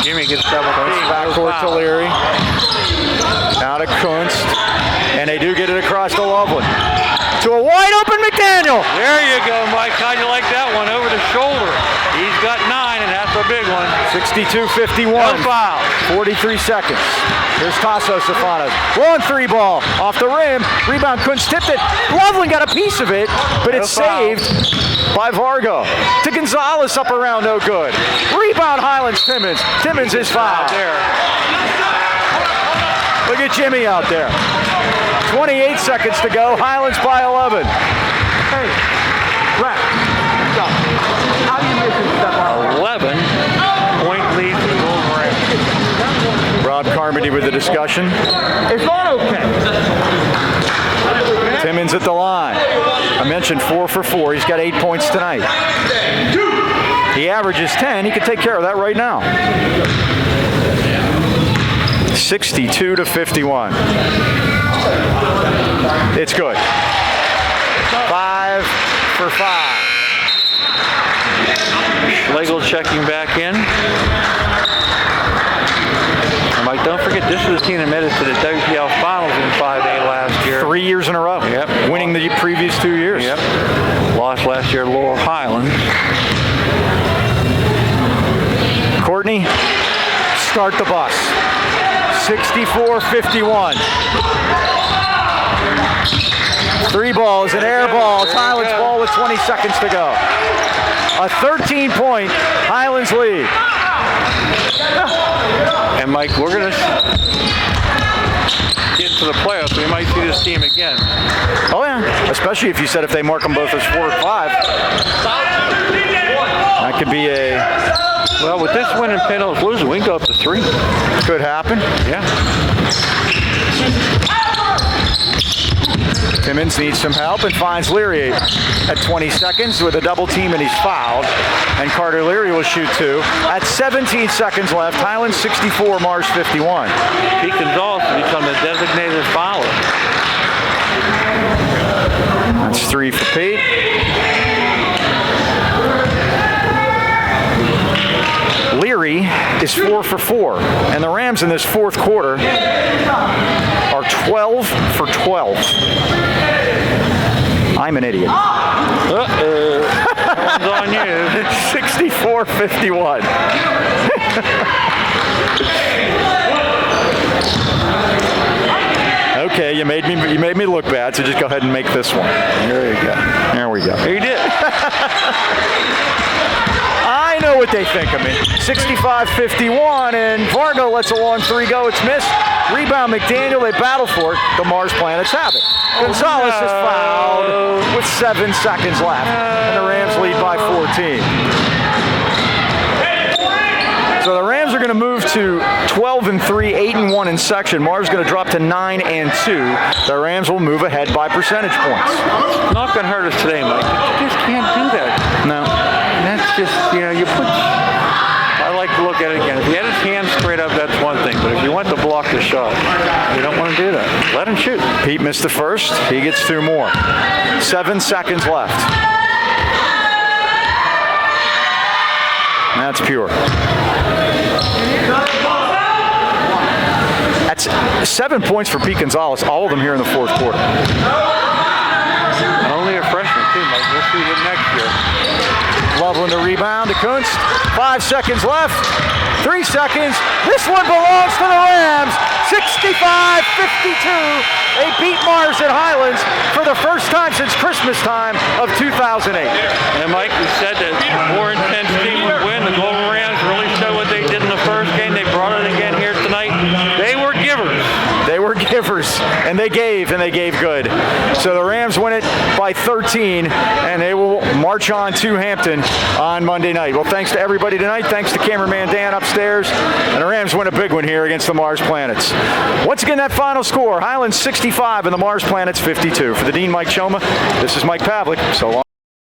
Jimmy gets double team. Backcourt to Leary. Out of Kunz. And they do get it across to Loveland. To a wide open McDaniel. There you go, Mike. How'd you like that one? Over the shoulder. He's got 9, and that's a big one. 62-51. No foul. 43 seconds. Here's Tasso Stefanos. Long 3 ball. Off the rim. Rebound, Kunz tipped it. Loveland got a piece of it, but it's saved by Vargo. To Gonzalez up around, no good. Rebound, Highlands, Timmons. Timmons is fouled. There. Look at Jimmy out there. 28 seconds to go. Highlands by 11. Hey, Brett, stop. How do you miss this stuff out? 11-point lead for the Golden Rams. Rob Carmody with the discussion. It's not okay. Timmons at the line. I mentioned 4 for 4. He's got 8 points tonight. He averages 10. He could take care of that right now. 62-51. It's good. 5 for 5. Schlegel checking back in. And Mike, don't forget, this is the team that made it to the WPL Finals in 5A last year. 3 years in a row. Yep. Winning the previous 2 years. Yep. Lost last year to Laurel Highlands. Courtney, start the bus. 64-51. 3 balls, an air ball. It's Highlands ball with 20 seconds to go. A 13-point Highlands lead. And Mike, we're going to get into the playoffs. We might see this team again. Oh yeah, especially if you said if they mark them both as 4 or 5. That could be a... Well, with this win and Penn losing, we can go up to 3. Could happen. Yeah. Timmons needs some help and finds Leary at 20 seconds with a double team, and he's fouled. And Carter Leary will shoot 2. At 17 seconds left, Highlands 64, Mars 51. Pete Gonzalez will become the designated fouler. That's 3 for Pete. Leary is 4 for 4, and the Rams in this 4th quarter are 12 for 12. I'm an idiot. Uh-oh. That one's on you. 64-51. Okay, you made me look bad, so just go ahead and make this one. There you go. There we go. You did. I know what they think of me. 65-51, and Vargo lets a long 3 go. It's missed. Rebound McDaniel. They battle for it. The Mars Planets have it. Gonzalez is fouled with 7 seconds left, and the Rams lead by 14. So the Rams are going to move to 12-3, 8-1 in section. Mars is going to drop to 9-2. The Rams will move ahead by percentage points. Not going to hurt us today, Mike. You just can't do that. No. That's just, you put... I like to look at it again. If he had his hands straight up, that's one thing. But if you want to block the shot, you don't want to do that. Let him shoot. Pete missed the first. He gets 2 more. 7 seconds left. That's pure. That's 7 points for Pete Gonzalez, all of them here in the 4th quarter. Only a freshman, too, Mike. We'll see them next year. Loveland the rebound to Kunst. 5 seconds left. 3 seconds. This one belongs to the Rams. 65-52. They beat Mars at Highlands for the first time since Christmas time of 2008. And Mike, we said that the more intense team would win. The Golden Rams really showed what they did in the first game. They brought it again here tonight. They were givers. They were givers, and they gave good. So the Rams win it by 13, and they will march on to Hampton on Monday night. Well, thanks to everybody tonight. Thanks to cameraman Dan upstairs. And the Rams win a big one here against the Mars Planets. Once again, that final score, Highlands 65 and the Mars Planets 52. For the Dean, Mike Choma, this is Mike Pavlik. So long.